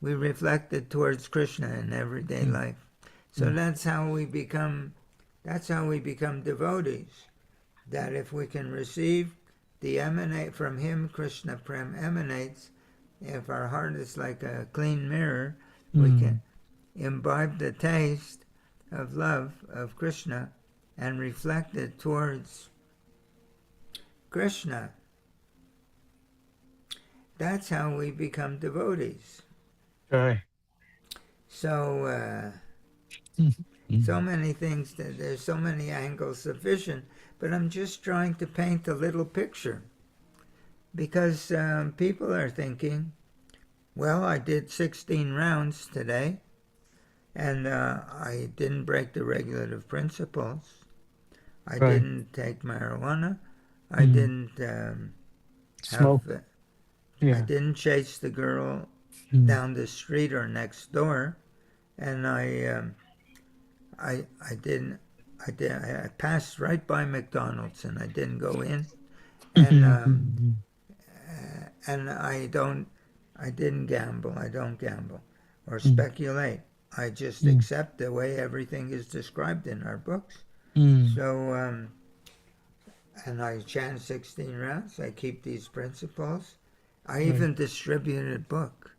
we reflect it towards Krishna in everyday life. So that's how we become devotees. That if we can receive from him, Krishna Prem emanates. If our heart is like a clean mirror, we can imbibe the taste of love of Krishna and reflect it towards Krishna. That's how we become devotees. Right. So, so many things, there's so many angles of vision, but I'm just trying to paint a little picture. Because people are thinking, well, I did 16 rounds today, and I didn't break the regulative principles. I Right. didn't take marijuana. I didn't Smoke. I didn't chase the girl down the street or next door, and I passed right by McDonald's and I didn't go in, and I didn't gamble. I don't gamble or speculate. I just accept the way everything is described in our books. So, and I chant 16 rounds. I keep these principles. I even distributed a book.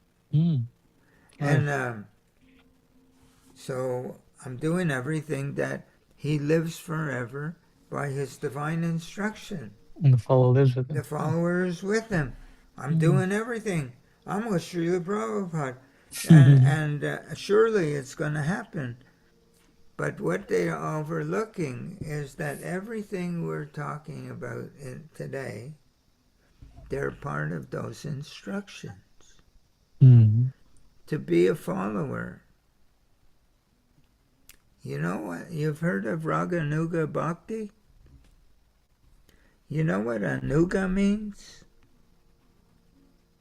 Right. And so I'm doing everything that he lives forever by his divine instruction. And the follow lives with The him. follower is with him. I'm Mm. doing everything. I'm with Srila Prabhupada. And surely it's going to happen. But what they are overlooking is that everything we're talking about today, they're part of those instructions. Mm. To be a follower. You know what? You've heard of Raganuga Bhakti? You know what Anuga means?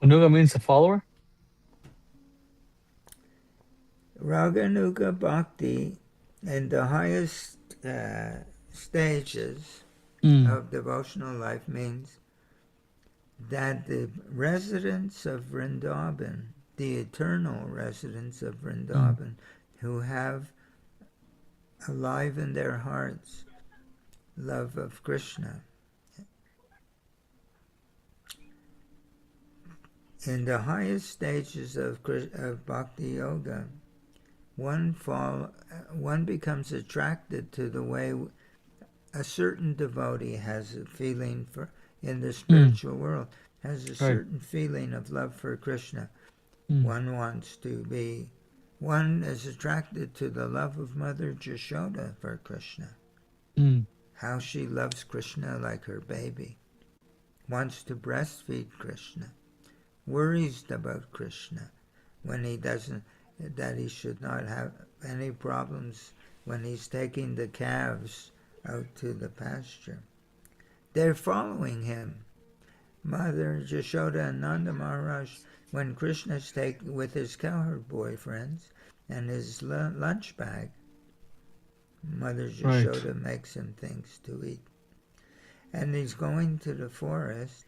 Anuga means a follower? Raganuga Bhakti, in the highest stages Mm. of devotional life, means that the residents of Vrindavan, the eternal residents of Mm. Vrindavan, who have alive in their hearts love of Krishna, in the highest stages of Bhakti Yoga, one becomes attracted to the way a certain devotee has a feeling for in the Mm. spiritual world, has a Right. certain feeling of love for Krishna. Mm. One is attracted to the love of Mother Jashoda for Krishna, Mm. how she loves Krishna like her baby, wants to breastfeed Krishna, worries about Krishna when he doesn't, that he should not have any problems when he's taking the calves out to the pasture. They're following him. Mother Jashoda and Nanda Maharaj, when Krishna's with his cowherd boyfriends and his lunch bag, Mother Right. Jashoda makes him things to eat. And he's going to the forest.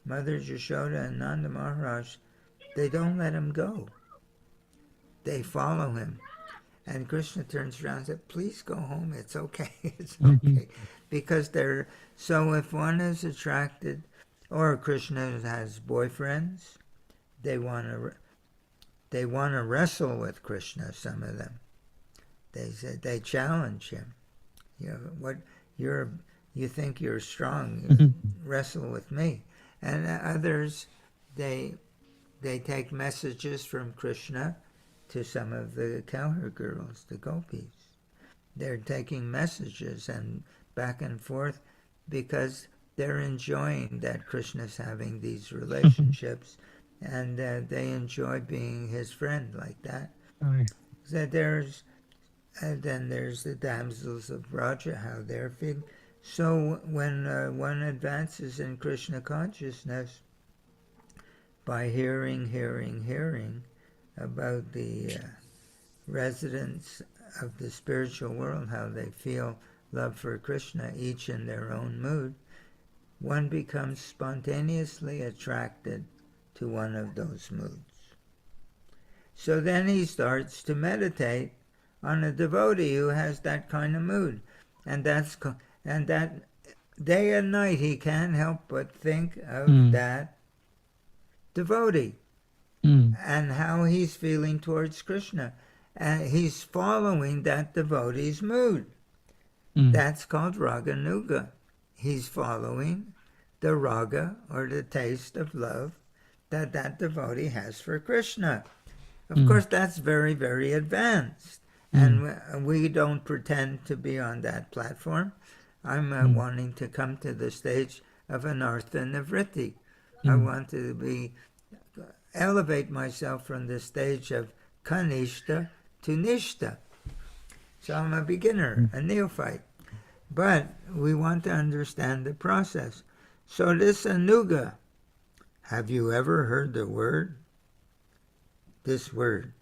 Mother Jashoda and Nanda Maharaj, they don't let him go. They follow him. And Krishna turns around and says, please go home. It's okay. It's Mhm. okay. Because so if one is attracted, or Krishna has boyfriends, they want to wrestle with Krishna, some of them. They challenge him. You know, you think you're strong, wrestle with me. And others, they take messages from Krishna to some of the cowherd girls, the gopis. They're taking messages and back and forth because they're enjoying that Krishna's having these relationships, and they enjoy being his friend like that. Right. So then there's the damsels of Braja, how they're feeling. So when one advances in Krishna consciousness by hearing about the residents of the spiritual world, how they feel love for Krishna, each in their own mood, one becomes spontaneously attracted to one of those moods. So then he starts to meditate on a devotee who has that kind of mood, and that day and night he can't help but think of Mm. that devotee Mm. and how he's feeling towards Krishna. And he's following that devotee's mood. Mm. That's called Raganuga. He's following the raga, or the taste of love, that devotee has for Krishna. Of course, that's very, very advanced. And we don't pretend to be on that platform. I'm wanting to come to the stage of anartha nivritti. I want to elevate myself from the stage of kanishta to nishta. So I'm a beginner, a neophyte. But we want to understand the process. So this anuga, have you ever heard this word,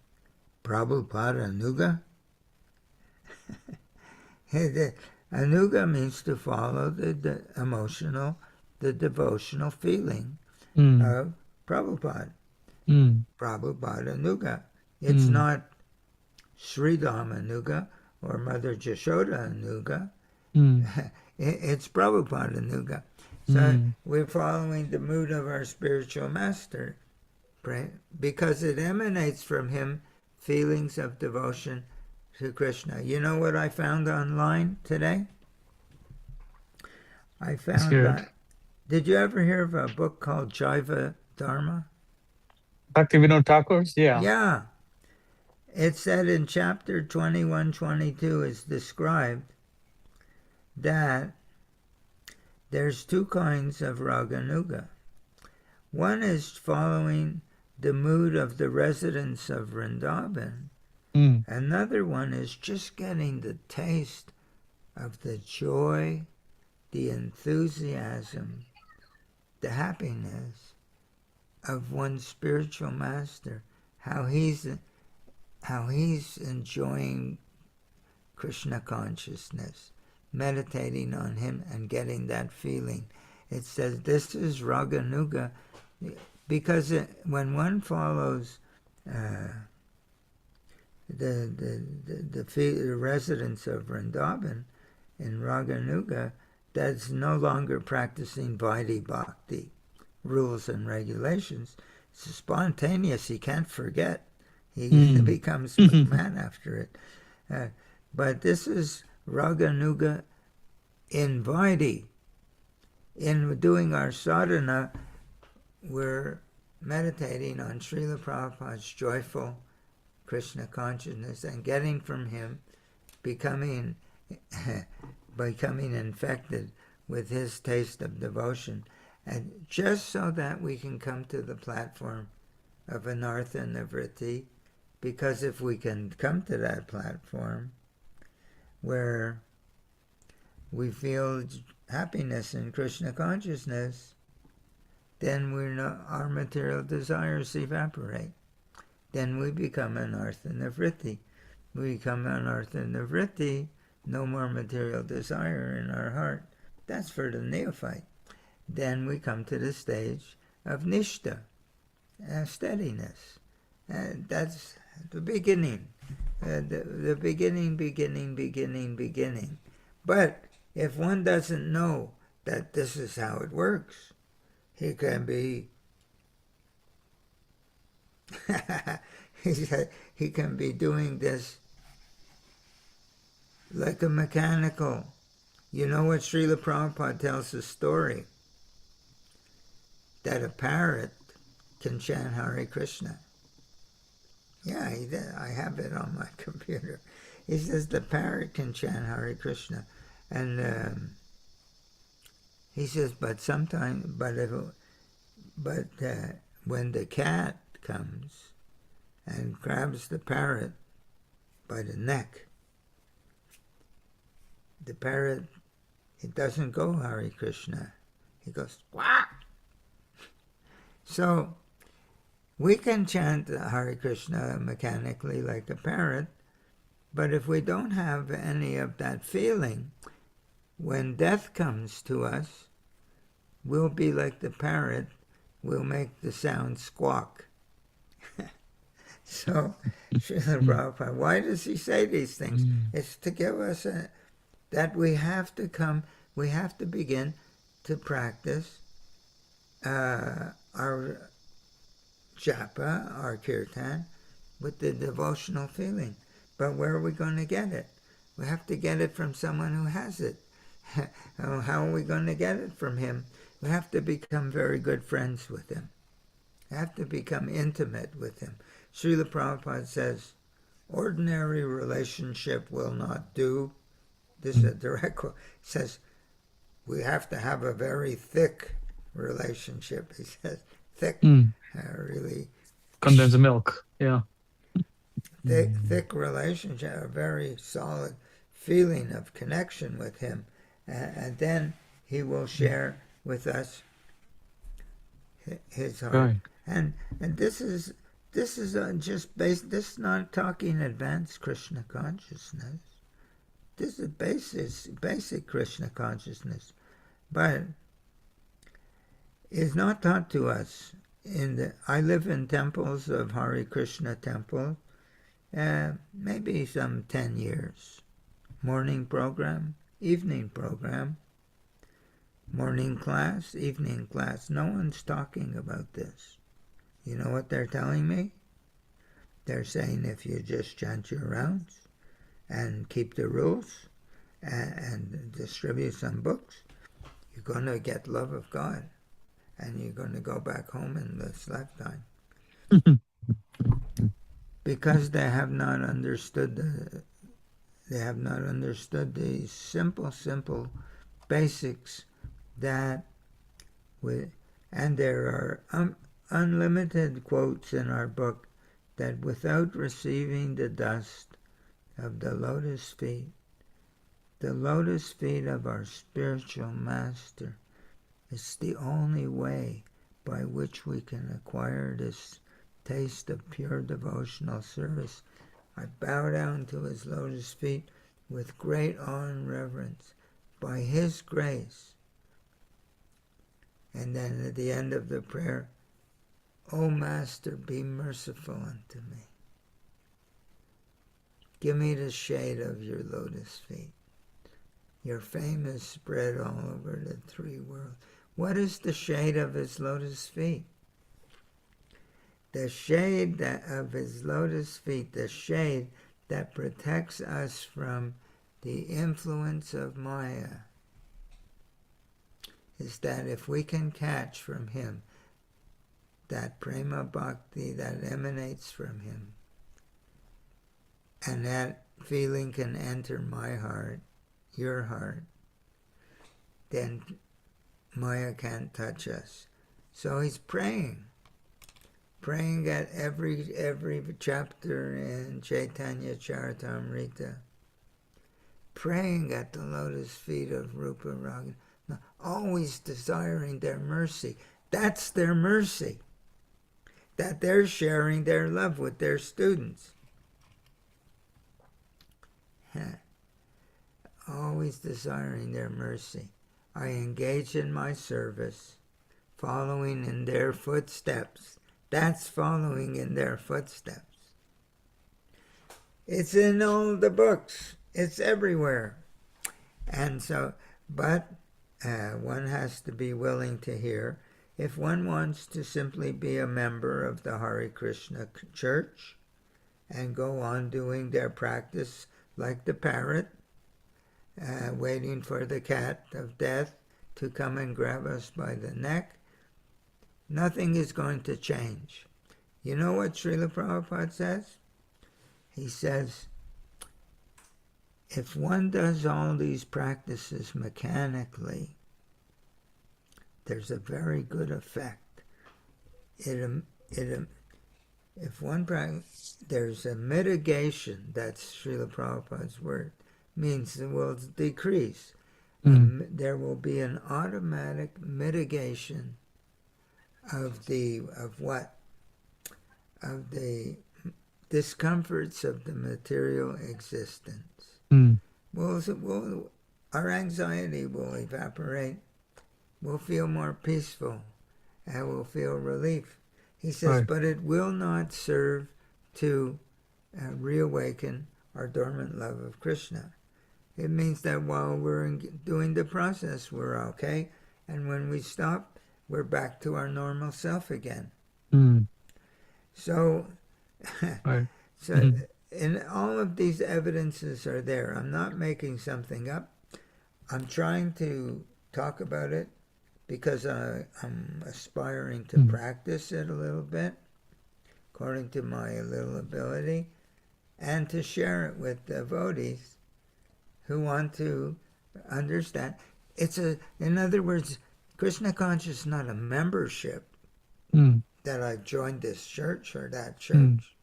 Prabhupada anuga? Anuga means to follow the devotional feeling Mm. of Prabhupada. Mm. Prabhupada anuga. It's not Sridham anuga or Mother Jashoda anuga. It's Prabhupada anuga. So we're following the mood of our spiritual master, because it emanates from him feelings of devotion to Krishna. You know what I found online today? I Let's found hear it. did you ever hear of a book called Jaiva Dharma? Bhaktivinoda Thakur's? Yeah. Yeah. It said in chapter 21-22 is described that there's two kinds of Raganuga. One is following the mood of the residents of Vrindavan. Mm. Another one is just getting the taste of the joy, the enthusiasm, the happiness of one's spiritual master, how he's enjoying Krishna consciousness, meditating on him and getting that feeling. It says this is Raganuga, because when one follows the residents of Vrindavan in Raganuga, that's no longer practicing Vaidhi Bhakti, rules and regulations. It's spontaneous. He can't forget. He becomes McMahon after it. But this is Raganuga in Vaidhi. In doing our sadhana, we're meditating on Srila Prabhupada's joyful Krishna consciousness and getting from him, becoming infected with his taste of devotion, and just so that we can come to the platform of anartha nivritti, because if we can come to that platform where we feel happiness in Krishna consciousness, then our material desires evaporate. Then we become anartha nivritti. We become anartha nivritti, no more material desire in our heart. That's for the neophyte. Then we come to the stage of nishta, steadiness. And that's the beginning. The beginning. But if one doesn't know that this is how it works, he can be he can be doing this like a mechanical. You know what Srila Prabhupada tells a story? That a parrot can chant Hare Krishna. Yeah, I have it on my computer. He says the parrot can chant Hare Krishna. And he says, but sometimes, when the cat comes and grabs the parrot by the neck, the parrot, it doesn't go Hare Krishna. He goes, quack. So we can chant Hare Krishna mechanically like a parrot, but if we don't have any of that feeling, when death comes to us, we'll be like the parrot, we'll make the sound squawk. So, Srila Prabhupada, why does he say these things? It's to give us that we have to begin to practice our japa, our kirtan, with the devotional feeling. But where are we going to get it? We have to get it from someone who has it. How are we going to get it from him? We have to become very good friends with him. We have to become intimate with him. Srila Prabhupada says, ordinary relationship will not do. This is a direct quote. He says, we have to have a very thick relationship. He says, thick, really. Condensed milk, yeah. Thick relationship, a very solid feeling of connection with him. And then he will share with us his heart. Right. And this is just basic. This is not talking advanced Krishna consciousness. This is basic Krishna consciousness, but it's not taught to us. I live in temples of Hare Krishna temple, maybe some 10 years. Morning program, evening program, morning class, evening class. No one's talking about this. You know what they're telling me? They're saying if you just chant your rounds and keep the rules and distribute some books, you're going to get love of God, and you're going to go back home in this lifetime. Because they have not understood the simple basics that and there are unlimited quotes in our book that without receiving the dust of the lotus feet of our spiritual master, it's the only way by which we can acquire this taste of pure devotional service. I bow down to his lotus feet with great awe and reverence. By his grace. And then at the end of the prayer, O Master, be merciful unto me. Give me the shade of your lotus feet. Your fame is spread all over the three worlds. What is the shade of his lotus feet? The shade of his lotus feet, the shade that protects us from the influence of Maya, is that if we can catch from him that prema bhakti that emanates from him, and that feeling can enter my heart, your heart, then Maya can't touch us. So he's praying at every chapter in Chaitanya Charitamrita, praying at the lotus feet of Rupa Raga, always desiring their mercy. That's their mercy, that they're sharing their love with their students. Always desiring their mercy. I engage in my service, following in their footsteps. That's following in their footsteps. It's in all the books. It's everywhere. And so, but one has to be willing to hear. If one wants to simply be a member of the Hare Krishna church and go on doing their practice like the parrot, waiting for the cat of death to come and grab us by the neck, nothing is going to change. You know what Srila Prabhupada says? He says, if one does all these practices mechanically, there's a very good effect. If one practice, there's a mitigation, that's Srila Prabhupada's word, means it will decrease. There will be an automatic mitigation of the discomforts of the material existence. Our anxiety will evaporate. We'll feel more peaceful, and we'll feel relief. He says, right. But it will not serve to reawaken our dormant love of Krishna. It means that while we're doing the process, we're okay, and when we stop, we're back to our normal self again. So, right. In all of these evidences are there. I'm not making something up. I'm trying to talk about it because I'm aspiring to practice it a little bit, according to my little ability, and to share it with devotees who want to understand. In other words, Krishna consciousness is not a membership that I've joined this church or that church.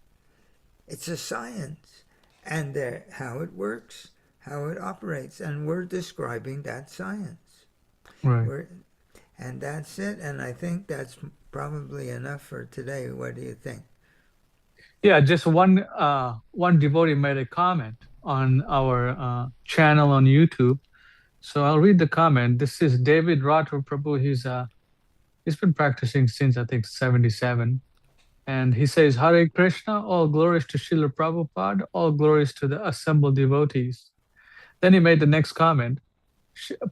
It's a science, and how it works, how it operates, and we're describing that science. Right. And that's it, and I think that's probably enough for today. What do you think? Yeah, just one devotee made a comment on our channel on YouTube. So I'll read the comment. This is David Rathur Prabhu. He's been practicing since, I think, 77. And he says, Hare Krishna, all glories to Srila Prabhupada, all glories to the assembled devotees. Then he made the next comment.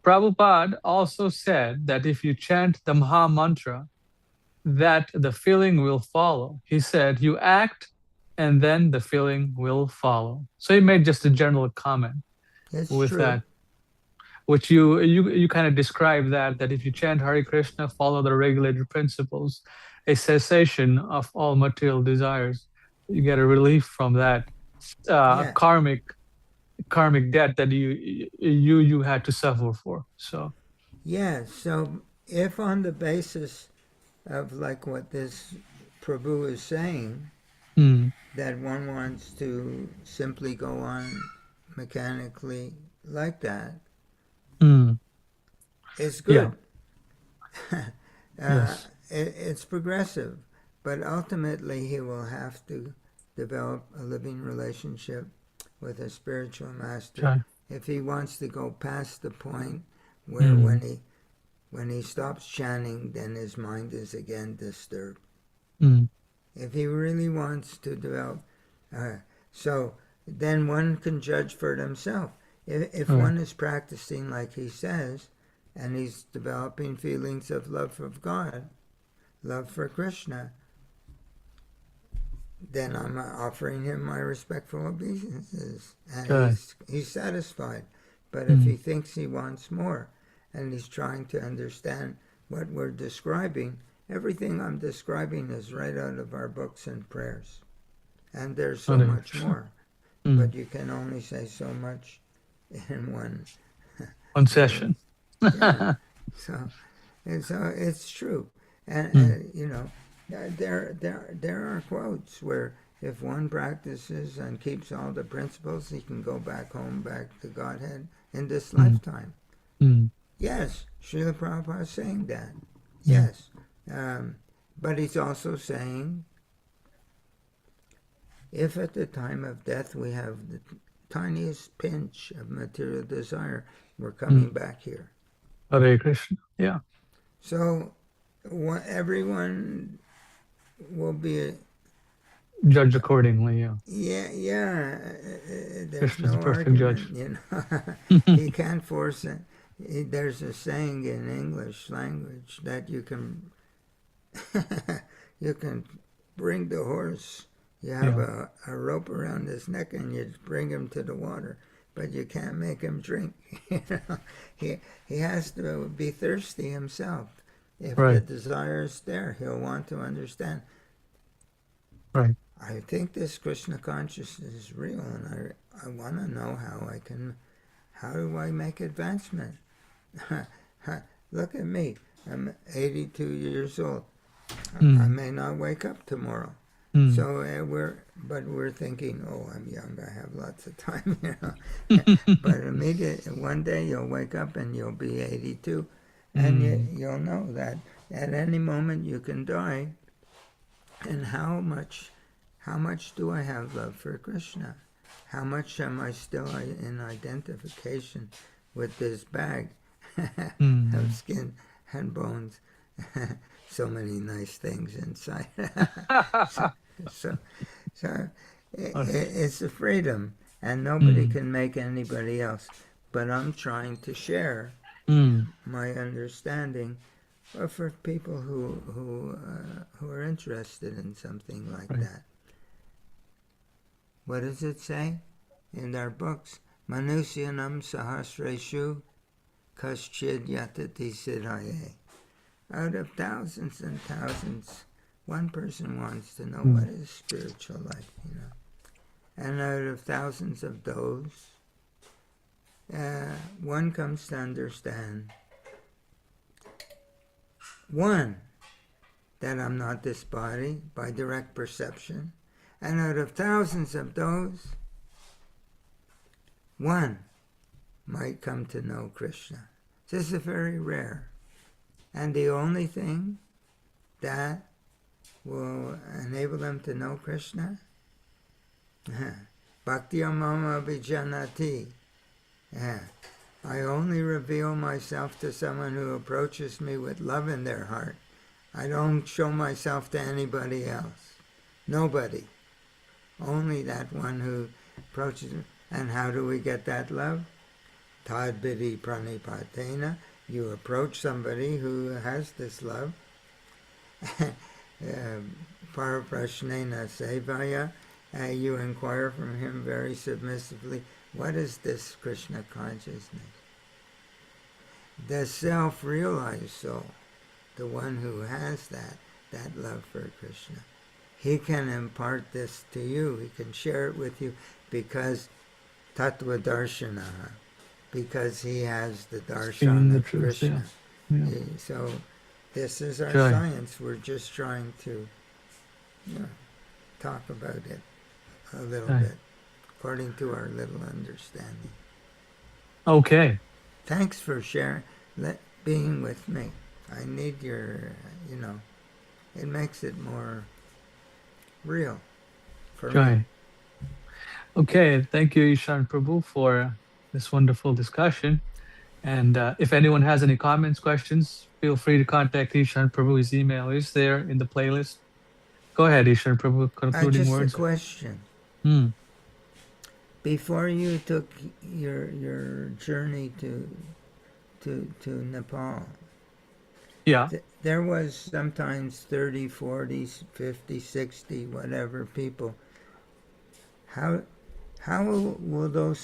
Prabhupada also said that if you chant the Maha Mantra, that the feeling will follow. He said, you act and then the feeling will follow. So he made just a general comment It's with true. that, which you kind of describe that if you chant Hare Krishna, follow the regulated principles, a cessation of all material desires, you get a relief from that Yeah. karmic debt that you had to suffer for. So, Yeah. So if on the basis of like what this Prabhu is saying, mm, that one wants to simply go on mechanically like that, mm, it's yeah, good. uh, yes, it's progressive, but ultimately he will have to develop a living relationship with a spiritual master okay, if he wants to go past the point where mm, when he stops chanting, then his mind is again disturbed. mm, If he really wants to develop, uh, so then one can judge for himself. If right, one is practicing like he says, and he's developing feelings of love of God, love for Krishna, then I'm offering him my respectful obeisances, and okay, he's satisfied. But if he mm, thinks he wants more, and he's trying to understand what we're describing, everything I'm describing is right out of our books and prayers, and there's so Hare much Krishna. more. Mm, But you can only say so much in one. one In, session. yeah. So so it's true, and, Mm, there are quotes where if one practices and keeps all the principles, he can go back home, back to Godhead in this mm, lifetime. mm, Yes, Srila Prabhupada is saying that. mm, Yes, um, but he's also saying if at the time of death we have the tiniest pinch of material desire, we're coming mm. back here. Hare Krishna. Yeah, So everyone will be, judge accordingly. Yeah, there's Krishna's no a perfect argument, judge. he can't force it. There's a saying in English language that you can you can bring the horse. You have Yeah, a rope around his neck and you bring him to the water, but you can't make him drink. He he has to be thirsty himself. If the right, desire is there, he'll want to understand. right. I think this Krishna consciousness is real, and I want to know how do I make advancement? Look at me. I'm 82 years old. I Mm, may not wake up tomorrow. mm. So we're thinking, oh, I'm young, I have lots of time, But immediately, one day you'll wake up and you'll be 82, and Mm, you'll know that at any moment you can die. And how much do I have love for Krishna? How much am I still in identification with this bag of mm. skin and bones? So many nice things inside. so, so, so it's a freedom, and nobody Mm, can make anybody else. But I'm trying to share mm, my understanding for people who are interested in something like right. that. What does it say in our books? Manusyanam sahasreshu kaschid yatati siddhaye. Out of thousands and thousands, one person wants to know what Mm, is spiritual life, And out of thousands of those, one comes to understand, one, that I'm not this body by direct perception. And out of thousands of those, one might come to know Krishna. This is very rare. And the only thing that will enable them to know Krishna, Bhakti Mama Vijanati. I only reveal myself to someone who approaches me with love in their heart. I don't show myself to anybody else. Nobody. Only that one who approaches me. And how do we get that love? Tad Vidhi Pranipatena. You approach somebody who has this love. Paraprashnena Sevaya. you inquire from him very submissively, what is this Krishna consciousness? The self-realized soul, the one who has that love for Krishna, he can impart this to you. He can share it with you because Tattva Darshana, because he has the Seeing darshan the of truth, Krishna. yeah. So this is our Right. science. We're just trying to talk about it a little Right. bit, according to our little understanding. Okay. Thanks for sharing, being with me. I need your, it makes it more real for me. Right. Okay. Thank you, Ishan Prabhu, for this wonderful discussion. And if anyone has any comments, questions, feel free to contact Ishan Prabhu. His email is there in the playlist. Go ahead, Ishan Prabhu. Concluding Just a words. question. Hmm. Before you took your journey to Nepal, Yeah. there was sometimes 30, 40, 50, 60, whatever people. How will those